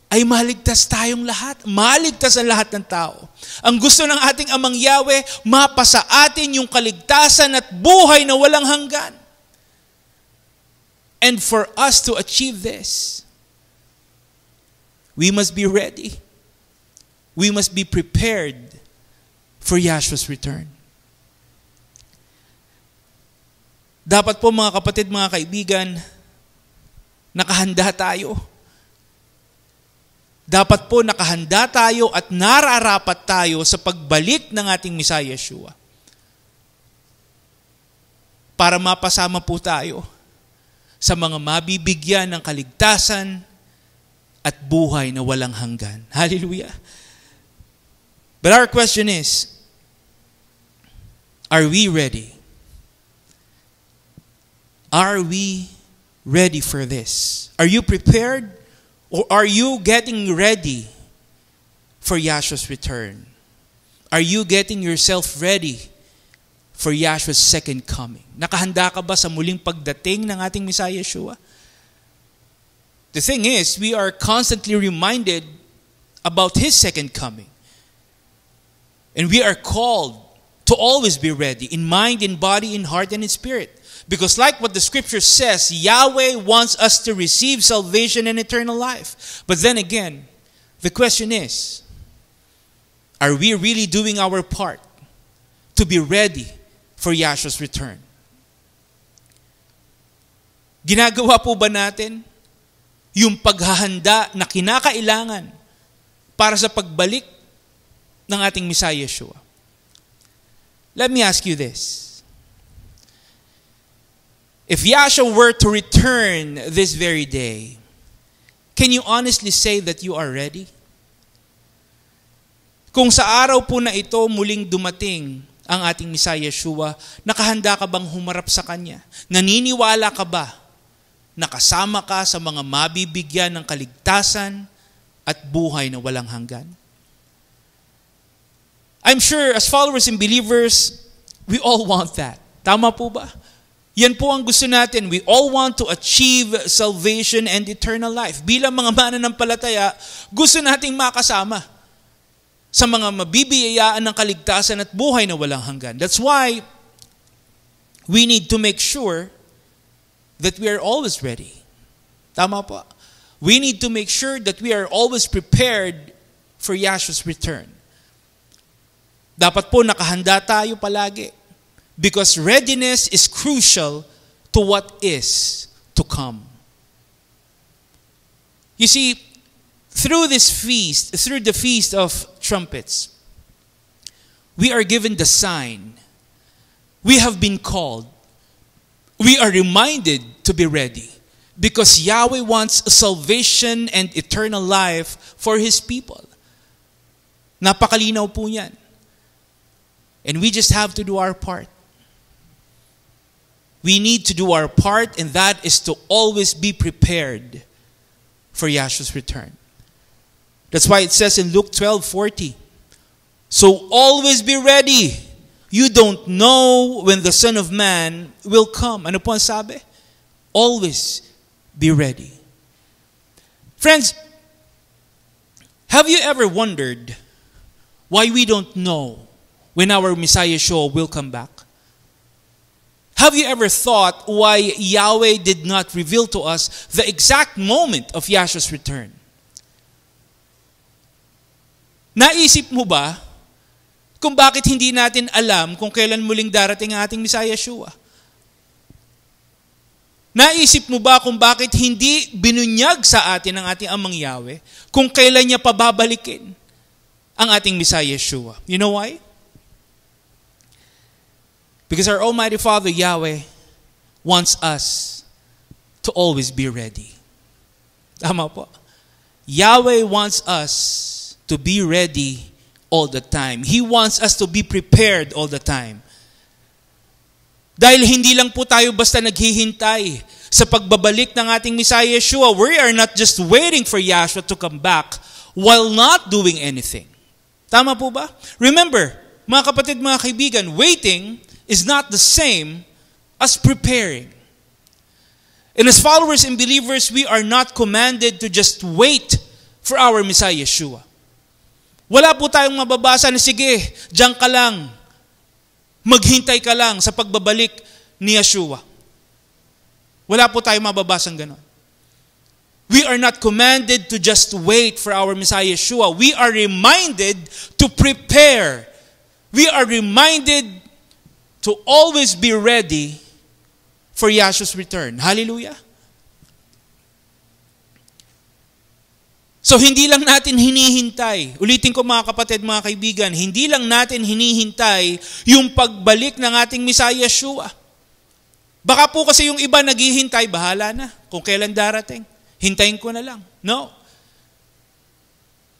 ay maligtas tayong lahat. Maligtas ang lahat ng tao. Ang gusto ng ating Amang Yahweh, mapasa atin yung kaligtasan at buhay na walang hanggan. And for us to achieve this, we must be ready. We must be prepared for Yahshua's return. Dapat po mga kapatid, mga kaibigan, nakahanda tayo. Dapat po nakahanda tayo at nararapat tayo sa pagbalik ng ating Messiah Yeshua. Para mapasama po tayo sa mga mabibigyan ng kaligtasan at buhay na walang hanggan. Hallelujah. But our question is, are we ready? Are we ready for this? Are you prepared? Or are you getting ready for Yahshua's return? Are you getting yourself ready for Yahshua's second coming? Nakahanda ka ba sa muling pagdating ng ating Messiah Yeshua? The thing is, we are constantly reminded about His second coming. And we are called to always be ready in mind, in body, in heart, and in spirit. Because like what the scripture says, Yahweh wants us to receive salvation and eternal life. But then again, the question is, are we really doing our part to be ready for Yahshua's return? Ginagawa po ba natin yung paghahanda na kinakailangan para sa pagbalik ng ating Messiah Yeshua? Let me ask you this. If Yahshua were to return this very day, can you honestly say that you are ready? Kung sa araw po na ito muling dumating ang ating Messiah Yeshua, nakahanda ka bang humarap sa Kanya? Naniniwala ka ba na kasama ka sa mga mabibigyan ng kaligtasan at buhay na walang hanggan? I'm sure as followers and believers, we all want that. Tama po ba? Yan po ang gusto natin. We all want to achieve salvation and eternal life. Bilang mga mananampalataya, gusto nating makasama sa mga mabibiyayaan ng kaligtasan at buhay na walang hanggan. That's why we need to make sure that we are always ready. Tama po. We need to make sure that we are always prepared for Yahshua's return. Dapat po nakahanda tayo palagi. Because readiness is crucial to what is to come. You see, through this feast, through the Feast of Trumpets, we are given the sign. We have been called. We are reminded to be ready. Because Yahweh wants salvation and eternal life for His people. Napakalinaw po yan. And we just have to do our part. We need to do our part, and that is to always be prepared for Yahshua's return. That's why it says in Luke 12:40, so always be ready. You don't know when the Son of Man will come. Ano po ang sabi? Always be ready. Friends, have you ever wondered why we don't know when our Messiah Yeshua will come back? Have you ever thought why Yahweh did not reveal to us the exact moment of Yahshua's return? Naisip mo ba kung bakit hindi natin alam kung kailan muling darating ang ating Messiah Yeshua? Naisip mo ba kung bakit hindi binunyag sa atin ng ating Amang Yahweh kung kailan niya pababalikin ang ating Messiah Yeshua? You know why? Because our Almighty Father Yahweh wants us to always be ready. Tama po. Yahweh wants us to be ready all the time. He wants us to be prepared all the time. Dahil hindi lang po tayo basta naghihintay sa pagbabalik ng ating Messiah Yeshua. We are not just waiting for Yahshua to come back while not doing anything. Tama po ba? Remember, mga kapatid, mga kaibigan, waiting is not the same as preparing. And as followers and believers, we are not commanded to just wait for our Messiah Yeshua. Wala po tayong mababasa na, sige, diyan ka lang, maghintay ka lang sa pagbabalik ni Yeshua. Wala po tayong mababasang ganon. We are not commanded to just wait for our Messiah Yeshua. We are reminded to prepare. We are reminded to always be ready for Yahshua's return. Hallelujah. So hindi lang natin hinihintay. Ulitin ko mga kapatid, mga kaibigan, hindi lang natin hinihintay yung pagbalik ng ating Messiah Yeshua. Baka po kasi yung iba naghihintay, bahala na kung kailan darating. Hintayin ko na lang. No.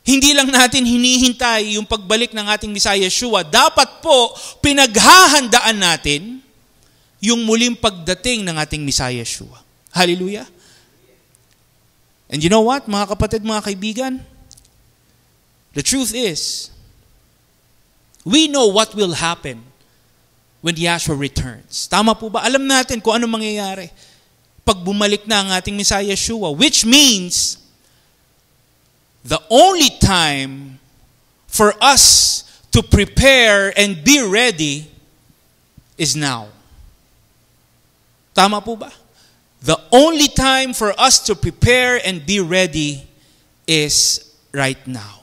Hindi lang natin hinihintay yung pagbalik ng ating Messiah Yeshua. Dapat po pinaghahandaan natin yung muling pagdating ng ating Messiah Yeshua. Hallelujah. And you know what, mga kapatid, mga kaibigan? The truth is, we know what will happen when Yahshua returns. Tama po ba? Alam natin kung ano mangyayari pag bumalik na ang ating Messiah Yeshua. Which means, the only time for us to prepare and be ready is now. Tama po ba? The only time for us to prepare and be ready is right now.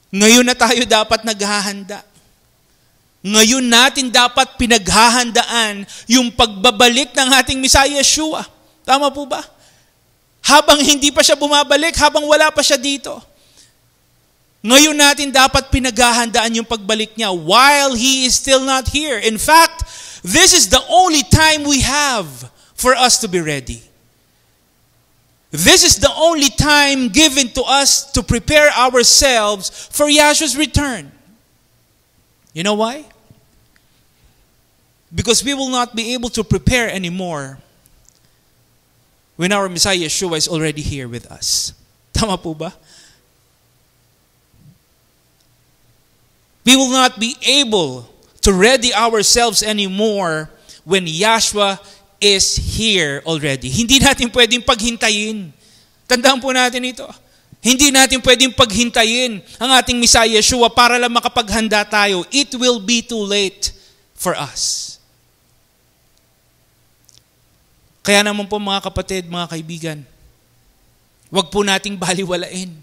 Ngayon na tayo dapat naghahanda. Ngayon natin dapat pinaghahandaan yung pagbabalik ng ating Messiah Yeshua. Tama po ba? Habang hindi pa siya bumabalik, habang wala pa siya dito. Ngayon natin dapat pinaghahandaan yung pagbalik niya while He is still not here. In fact, this is the only time we have for us to be ready. This is the only time given to us to prepare ourselves for Yahshua's return. You know why? Because we will not be able to prepare anymore when our Messiah Yeshua is already here with us. Tama po ba? We will not be able to ready ourselves anymore when Yahshua is here already. Hindi natin pwedeng paghintayin. Tandaan po natin ito. Hindi natin pwedeng paghintayin ang ating Messiah Yeshua para lang makapaghanda tayo. It will be too late for us. Kaya naman po mga kapatid, mga kaibigan, wag po nating baliwalain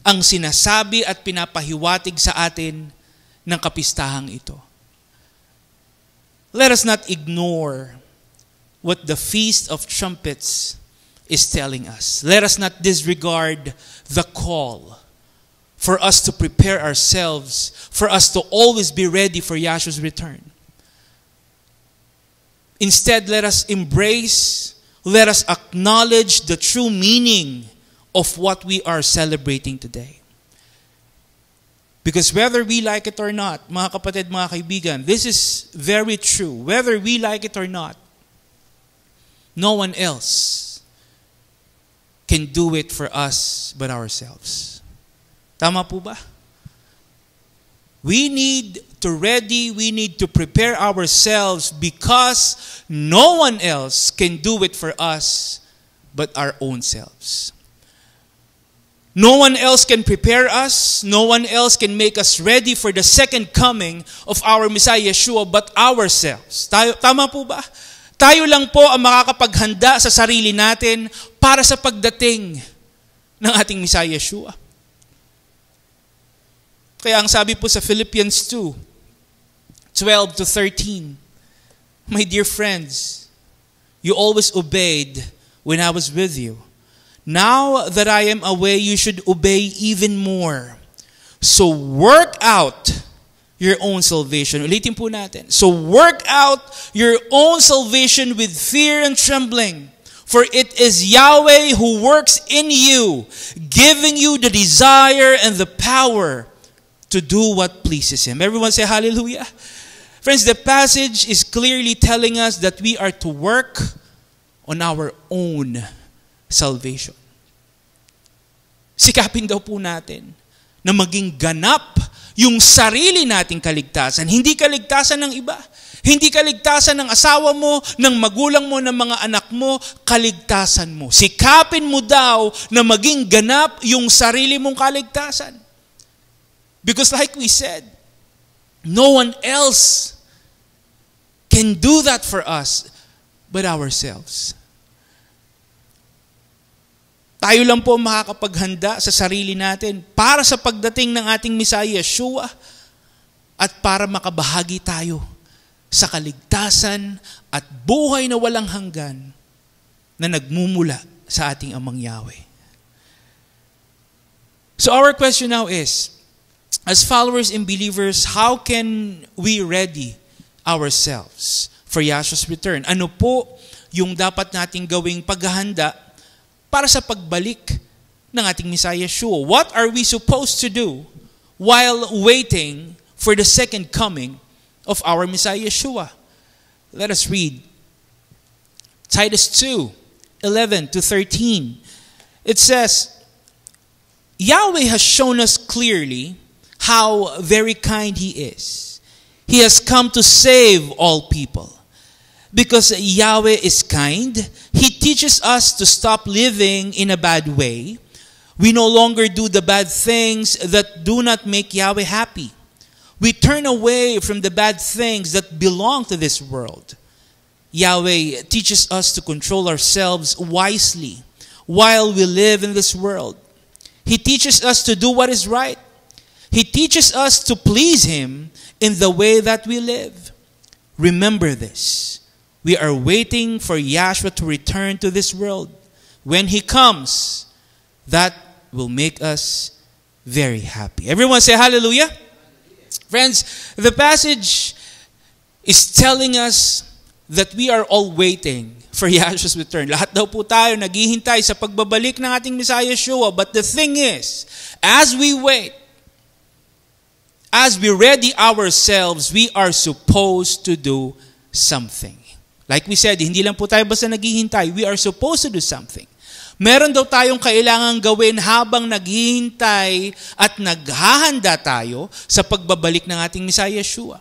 ang sinasabi at pinapahiwatig sa atin ng kapistahang ito. Let us not ignore what the Feast of Trumpets is telling us. Let us not disregard the call for us to prepare ourselves, for us to always be ready for Yahshua's return. Instead, let us embrace, let us acknowledge the true meaning of what we are celebrating today. Because whether we like it or not, mga kapatid, mga kaibigan, this is very true. Whether we like it or not, no one else can do it for us but ourselves. Tama po ba? We need to ready, we need to prepare ourselves because no one else can do it for us but our own selves. No one else can prepare us. No one else can make us ready for the second coming of our Messiah Yeshua but ourselves. Tama po ba? Tayo lang po ang makakapaghanda sa sarili natin para sa pagdating ng ating Messiah Yeshua. Kaya ang sabi po sa Philippians 2:12-13, my dear friends, you always obeyed when I was with you. Now that I am away, you should obey even more. So work out your own salvation. Ulitin po natin. So work out your own salvation with fear and trembling. For it is Yahweh who works in you, giving you the desire and the power to do what pleases Him. Everyone say hallelujah. Friends, the passage is clearly telling us that we are to work on our own salvation. Sikapin daw po natin na maging ganap yung sarili nating kaligtasan. Hindi kaligtasan ng iba. Hindi kaligtasan ng asawa mo, ng magulang mo, ng mga anak mo, kaligtasan mo. Sikapin mo daw na maging ganap yung sarili mong kaligtasan. Because like we said, no one else can do that for us but ourselves. Tayo lang po makakapaghanda sa sarili natin para sa pagdating ng ating Messiah Yeshua at para makabahagi tayo sa kaligtasan at buhay na walang hanggan na nagmumula sa ating Amang Yahweh. So our question now is, as followers and believers, how can we ready ourselves for Yahshua's return? Ano po yung dapat nating gawing paghahanda para sa pagbalik ng ating Messiah Yeshua? What are we supposed to do while waiting for the second coming of our Messiah Yeshua? Let us read Titus 2:11-13. It says, Yahweh has shown us clearly how very kind He is. He has come to save all people. Because Yahweh is kind, He teaches us to stop living in a bad way. We no longer do the bad things that do not make Yahweh happy. We turn away from the bad things that belong to this world. Yahweh teaches us to control ourselves wisely while we live in this world. He teaches us to do what is right. He teaches us to please Him in the way that we live. Remember this. We are waiting for Yahshua to return to this world. When He comes, that will make us very happy. Everyone say hallelujah. Friends, the passage is telling us that we are all waiting for Yahshua's return. Lahat daw po tayo naghihintay sa pagbabalik ng ating Messiah Yeshua. But the thing is, as we wait, as we ready ourselves, we are supposed to do something. Like we said, hindi lang po tayo basta naghihintay. We are supposed to do something. Meron daw tayong kailangang gawin habang naghihintay at naghahanda tayo sa pagbabalik ng ating Messiah Yeshua.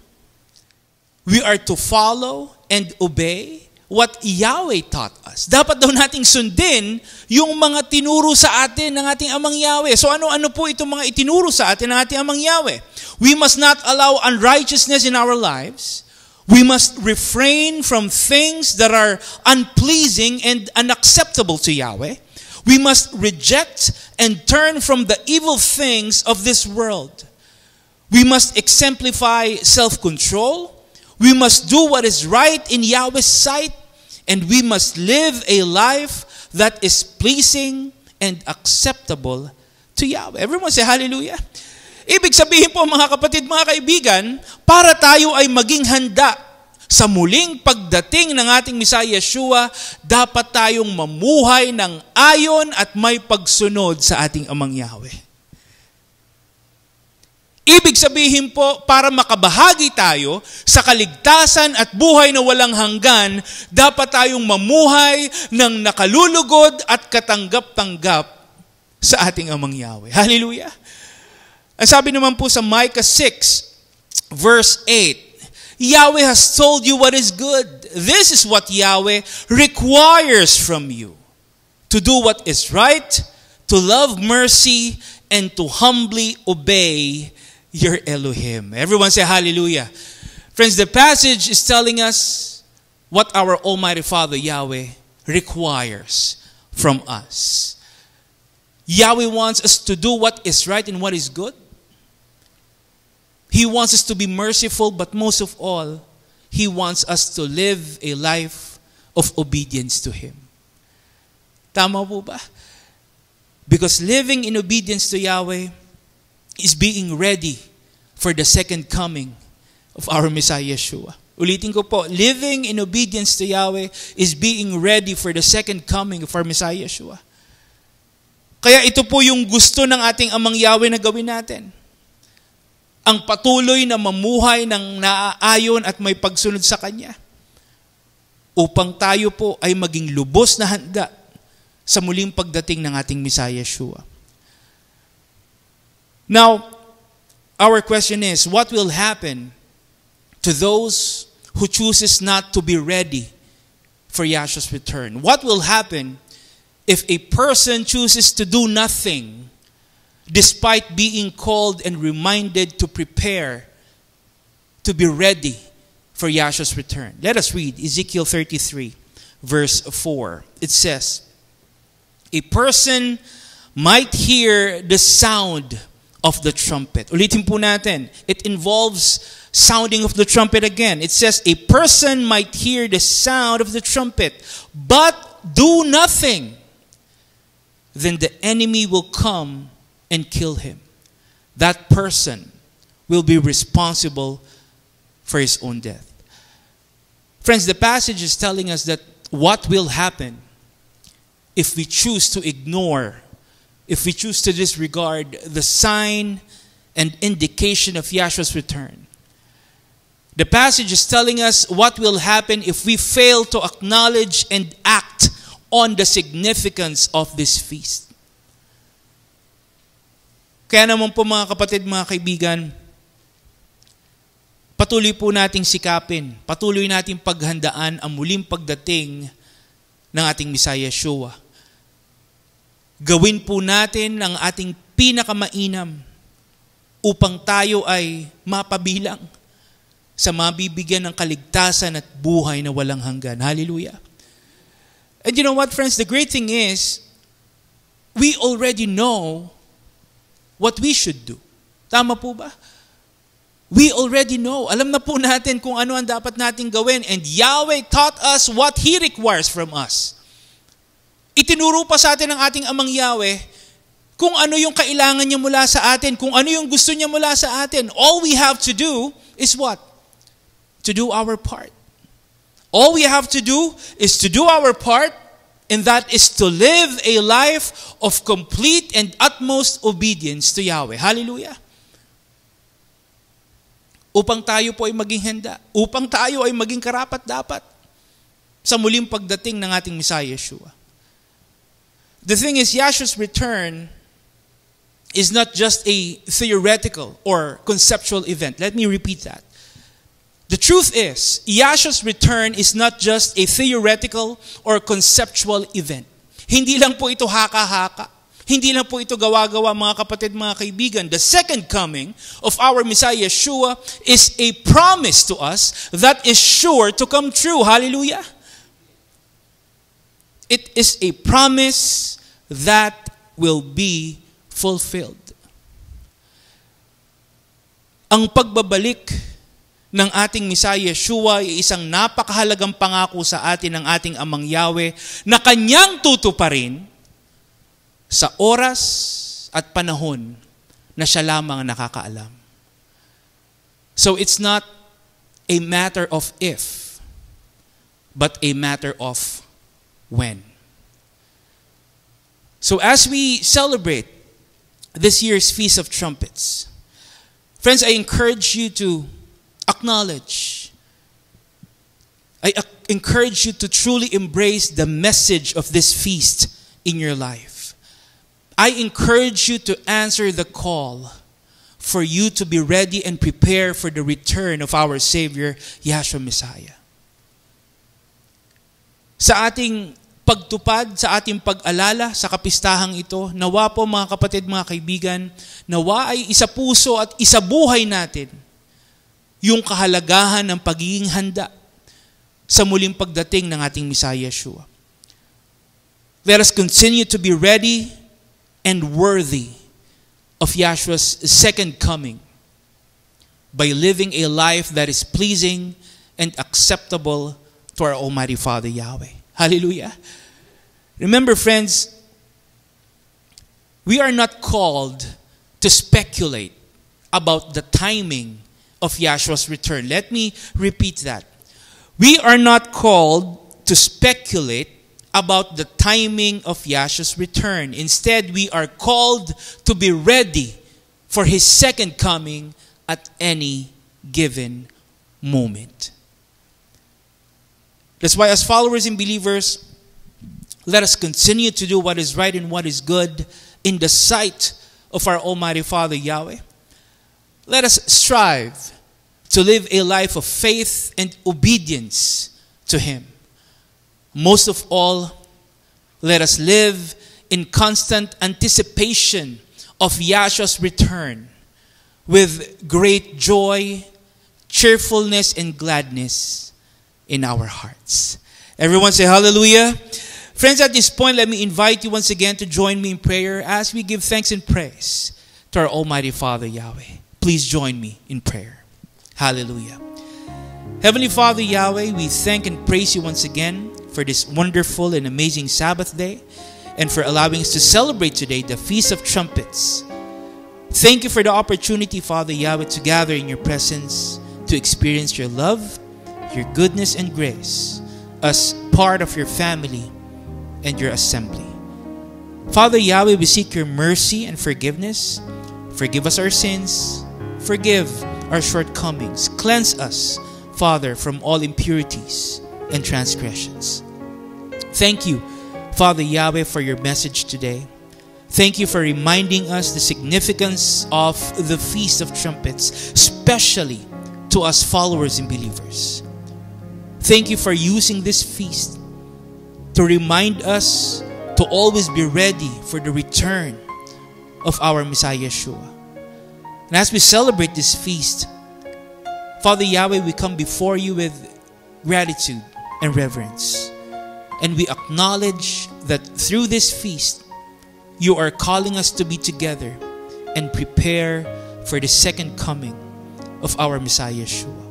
We are to follow and obey what Yahweh taught us. Dapat daw nating sundin yung mga tinuro sa atin ng ating Amang Yahweh. So ano-ano po itong mga itinuro sa atin ng ating Amang Yahweh? We must not allow unrighteousness in our lives. We must refrain from things that are unpleasing and unacceptable to Yahweh. We must reject and turn from the evil things of this world. We must exemplify self-control. We must do what is right in Yahweh's sight. And we must live a life that is pleasing and acceptable to Yahweh. Everyone say hallelujah. Ibig sabihin po mga kapatid, mga kaibigan, para tayo ay maging handa sa muling pagdating ng ating Messiah Yeshua, dapat tayong mamuhay ng ayon at may pagsunod sa ating Amang Yahweh. Ibig sabihin po, para makabahagi tayo sa kaligtasan at buhay na walang hanggan, dapat tayong mamuhay ng nakalulugod at katanggap-tanggap sa ating Amang Yahweh. Hallelujah! Ang sabi naman po sa Micah 6, verse 8, Yahweh has told you what is good. This is what Yahweh requires from you. To do what is right, to love mercy, and to humbly obey your Elohim. Everyone say hallelujah. Friends, the passage is telling us what our Almighty Father, Yahweh, requires from us. Yahweh wants us to do what is right and what is good. He wants us to be merciful, but most of all, He wants us to live a life of obedience to Him. Tama po ba? Because living in obedience to Yahweh is being ready for the second coming of our Messiah Yeshua. Ulitin ko po, living in obedience to Yahweh is being ready for the second coming of our Messiah Yeshua. Kaya ito po yung gusto ng ating Amang Yahweh na gawin natin. Ang patuloy na mamuhay ng naaayon at may pagsunod sa Kanya. Upang tayo po ay maging lubos na handa sa muling pagdating ng ating Messiah Yeshua. Now, our question is, what will happen to those who chooses not to be ready for Yahshua's return? What will happen if a person chooses to do nothing despite being called and reminded to prepare to be ready for Yahshua's return? Let us read Ezekiel 33, verse 4. It says, a person might hear the sound of the trumpet. Ulitin po natin. It involves sounding of the trumpet again. It says, a person might hear the sound of the trumpet, but do nothing. Then the enemy will come and kill him. That person will be responsible for his own death. Friends, the passage is telling us that what will happen if we choose to ignore, if we choose to disregard the sign and indication of Yahshua's return. The passage is telling us what will happen if we fail to acknowledge and act on the significance of this feast. Kaya naman po mga kapatid, mga kaibigan, patuloy po nating sikapin, patuloy nating paghandaan ang muling pagdating ng ating Messiah Yeshua. Gawin po natin ang ating pinakamainam upang tayo ay mapabilang sa mabibigyan ng kaligtasan at buhay na walang hanggan. Hallelujah. And you know what, friends? The great thing is, we already know what we should do. Tama po ba? We already know. Alam na po natin kung ano ang dapat nating gawin. And Yahweh taught us what He requires from us. Itinuro pa sa atin ng ating Amang Yahweh kung ano yung kailangan niya mula sa atin, kung ano yung gusto niya mula sa atin. All we have to do is what? To do our part. All we have to do is to do our part, and that is to live a life of complete and utmost obedience to Yahweh. Hallelujah. Upang tayo po ay maging handa. Upang tayo ay maging karapat-dapat sa muling pagdating ng ating Messiah Yeshua. The thing is, Yahshua's return is not just a theoretical or conceptual event. Let me repeat that. The truth is, Yahshua's return is not just a theoretical or conceptual event. Hindi lang po ito haka-haka. Hindi lang po ito gawa-gawa, mga kapatid, mga kaibigan. The second coming of our Messiah Yeshua is a promise to us that is sure to come true. Hallelujah. It is a promise that will be fulfilled. Ang pagbabalik ng ating Messiah Yeshua ay isang napakahalagang pangako sa atin ng ating Amang Yahweh na Kanyang tutuparin sa oras at panahon na Siya lamang ang nakakaalam. So it's not a matter of if, but a matter of when. So as we celebrate this year's Feast of Trumpets, friends, I encourage you to acknowledge, I encourage you to truly embrace the message of this feast in your life. I encourage you to answer the call for you to be ready and prepare for the return of our Savior, Yahshua Messiah. Sa ating pagtupad sa ating pag-alala sa kapistahang ito. Nawa po mga kapatid, mga kaibigan, nawa ay isa puso at isa buhay natin yung kahalagahan ng pagiging handa sa muling pagdating ng ating Messiah Yeshua. Let us continue to be ready and worthy of Yeshua's second coming by living a life that is pleasing and acceptable to our Almighty Father Yahweh. Hallelujah. Remember, friends, we are not called to speculate about the timing of Yeshua's return. Let me repeat that. We are not called to speculate about the timing of Yeshua's return. Instead, we are called to be ready for His second coming at any given moment. That's why as followers and believers, let us continue to do what is right and what is good in the sight of our Almighty Father Yahweh. Let us strive to live a life of faith and obedience to Him. Most of all, let us live in constant anticipation of Yeshua's return with great joy, cheerfulness, and gladness in our hearts. Everyone say hallelujah. Friends, at this point, let me invite you once again to join me in prayer as we give thanks and praise to our Almighty Father Yahweh. Please join me in prayer. Hallelujah. Heavenly Father Yahweh, we thank and praise you once again for this wonderful and amazing Sabbath day and for allowing us to celebrate today the Feast of Trumpets. Thank you for the opportunity, Father Yahweh, to gather in your presence, to experience your love, your goodness and grace as part of your family and your assembly. Father Yahweh, we seek your mercy and forgiveness. Forgive us our sins. Forgive our shortcomings. Cleanse us, Father, from all impurities and transgressions. Thank you, Father Yahweh, for your message today. Thank you for reminding us the significance of the Feast of Trumpets, especially to us followers and believers. Thank you for using this feast to remind us to always be ready for the return of our Messiah Yeshua. And as we celebrate this feast, Father Yahweh, we come before you with gratitude and reverence. And we acknowledge that through this feast, you are calling us to be together and prepare for the second coming of our Messiah Yeshua.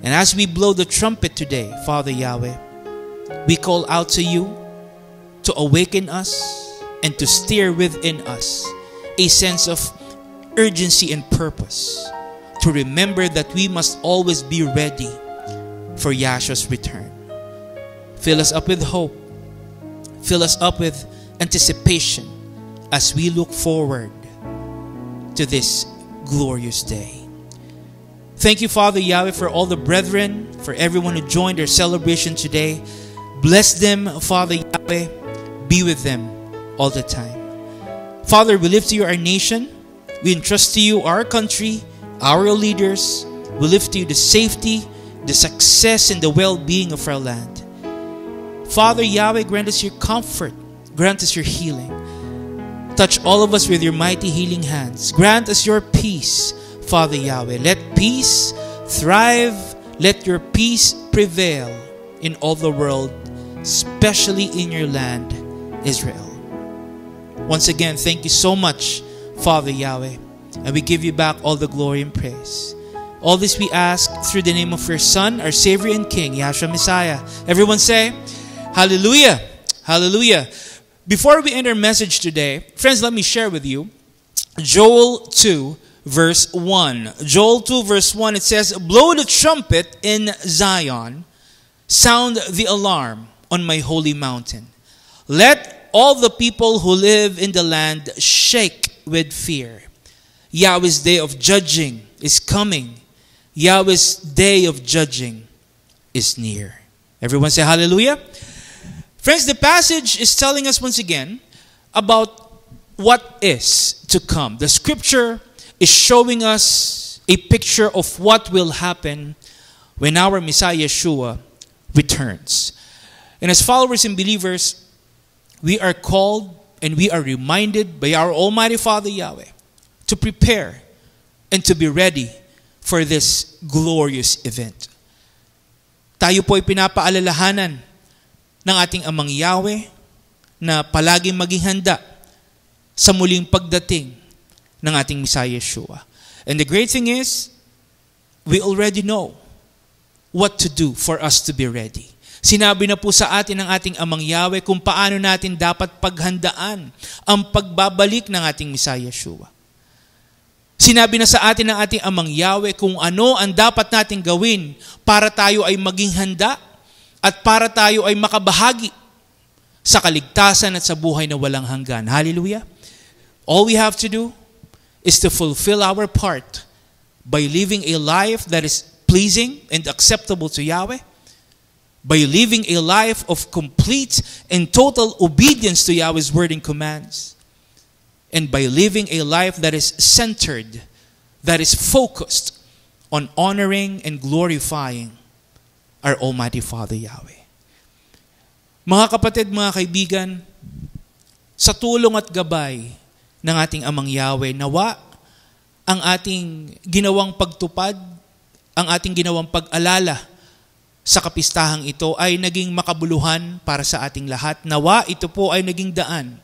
And as we blow the trumpet today, Father Yahweh, we call out to you to awaken us and to stir within us a sense of urgency and purpose, to remember that we must always be ready for Yahshua's return. Fill us up with hope. Fill us up with anticipation as we look forward to this glorious day. Thank you, Father Yahweh, for all the brethren, for everyone who joined our celebration today. Bless them, Father Yahweh. Be with them all the time. Father, we lift to you our nation. We entrust to you our country, our leaders. We lift to you the safety, the success, and the well-being of our land. Father Yahweh, grant us your comfort. Grant us your healing. Touch all of us with your mighty healing hands. Grant us your peace, Father Yahweh. Let peace thrive. Let your peace prevail in all the world, especially in your land, Israel. Once again, thank you so much, Father Yahweh. And we give you back all the glory and praise. All this we ask through the name of your Son, our Savior and King, Yahshua Messiah. Everyone say, hallelujah. Hallelujah. Before we end our message today, friends, let me share with you Joel 2, verse 1. Joel 2, verse 1, it says, blow the trumpet in Zion, sound the alarm on my holy mountain. Let all the people who live in the land shake with fear. Yahweh's day of judging is coming. Yahweh's day of judging is near. Everyone say hallelujah. Friends, the passage is telling us once again about what is to come. The scripture is showing us a picture of what will happen when our Messiah Yeshua returns. And as followers and believers, we are called and we are reminded by our Almighty Father Yahweh to prepare and to be ready for this glorious event. Tayo po ay pinapaalalahanan ng ating Amang Yahweh na palaging maging handa sa muling pagdating ng ating Messiah Yeshua. And the great thing is, we already know what to do for us to be ready. Sinabi na po sa atin ng ating Amang Yahweh kung paano natin dapat paghandaan ang pagbabalik ng ating Messiah Yeshua. Sinabi na sa atin ng ating Amang Yahweh kung ano ang dapat nating gawin para tayo ay maging handa at para tayo ay makabahagi sa kaligtasan at sa buhay na walang hanggan. Hallelujah! All we have to do is to fulfill our part by living a life that is pleasing and acceptable to Yahweh, by living a life of complete and total obedience to Yahweh's word and commands, and by living a life that is centered, that is focused on honoring and glorifying our Almighty Father Yahweh. Mga kapatid, mga kaibigan, sa tulong at gabay ng ating Amang Yahweh, nawa ang ating ginawang pagtupad, ang ating ginawang pag-alala sa kapistahang ito ay naging makabuluhan para sa ating lahat. Nawa ito po ay naging daan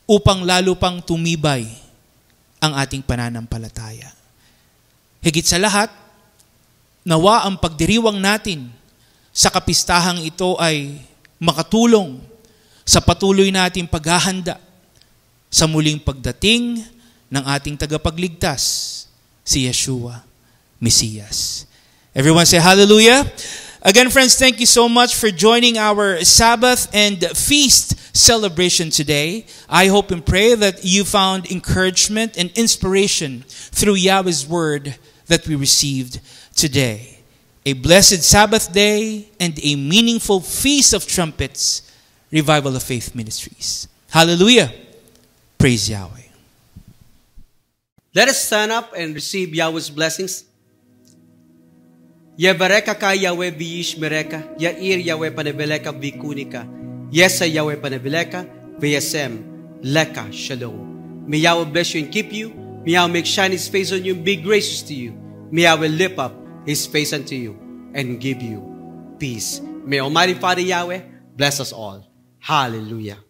upang lalo pang tumibay ang ating pananampalataya. Higit sa lahat, nawa ang pagdiriwang natin sa kapistahang ito ay makatulong sa patuloy nating paghahanda sa muling pagdating ng ating tagapagligtas, si Yeshua, Mesias. Everyone say hallelujah. Again, friends, thank you so much for joining our Sabbath and feast celebration today. I hope and pray that you found encouragement and inspiration through Yahweh's word that we received today. A blessed Sabbath day and a meaningful Feast of Trumpets, Revival of Faith Ministries. Hallelujah. Praise Yahweh. Let us stand up and receive Yahweh's blessings. Yevareka ka Yahweh biyish mereka, Yair Yahweh panebeleka bikunika, Yesa Yahweh panebeleka, Vayasem, Leka Shalom. May Yahweh bless you and keep you. May Yahweh make shine His face on you and be gracious to you. May Yahweh lift up His face unto you and give you peace. May Almighty Father Yahweh bless us all. Hallelujah.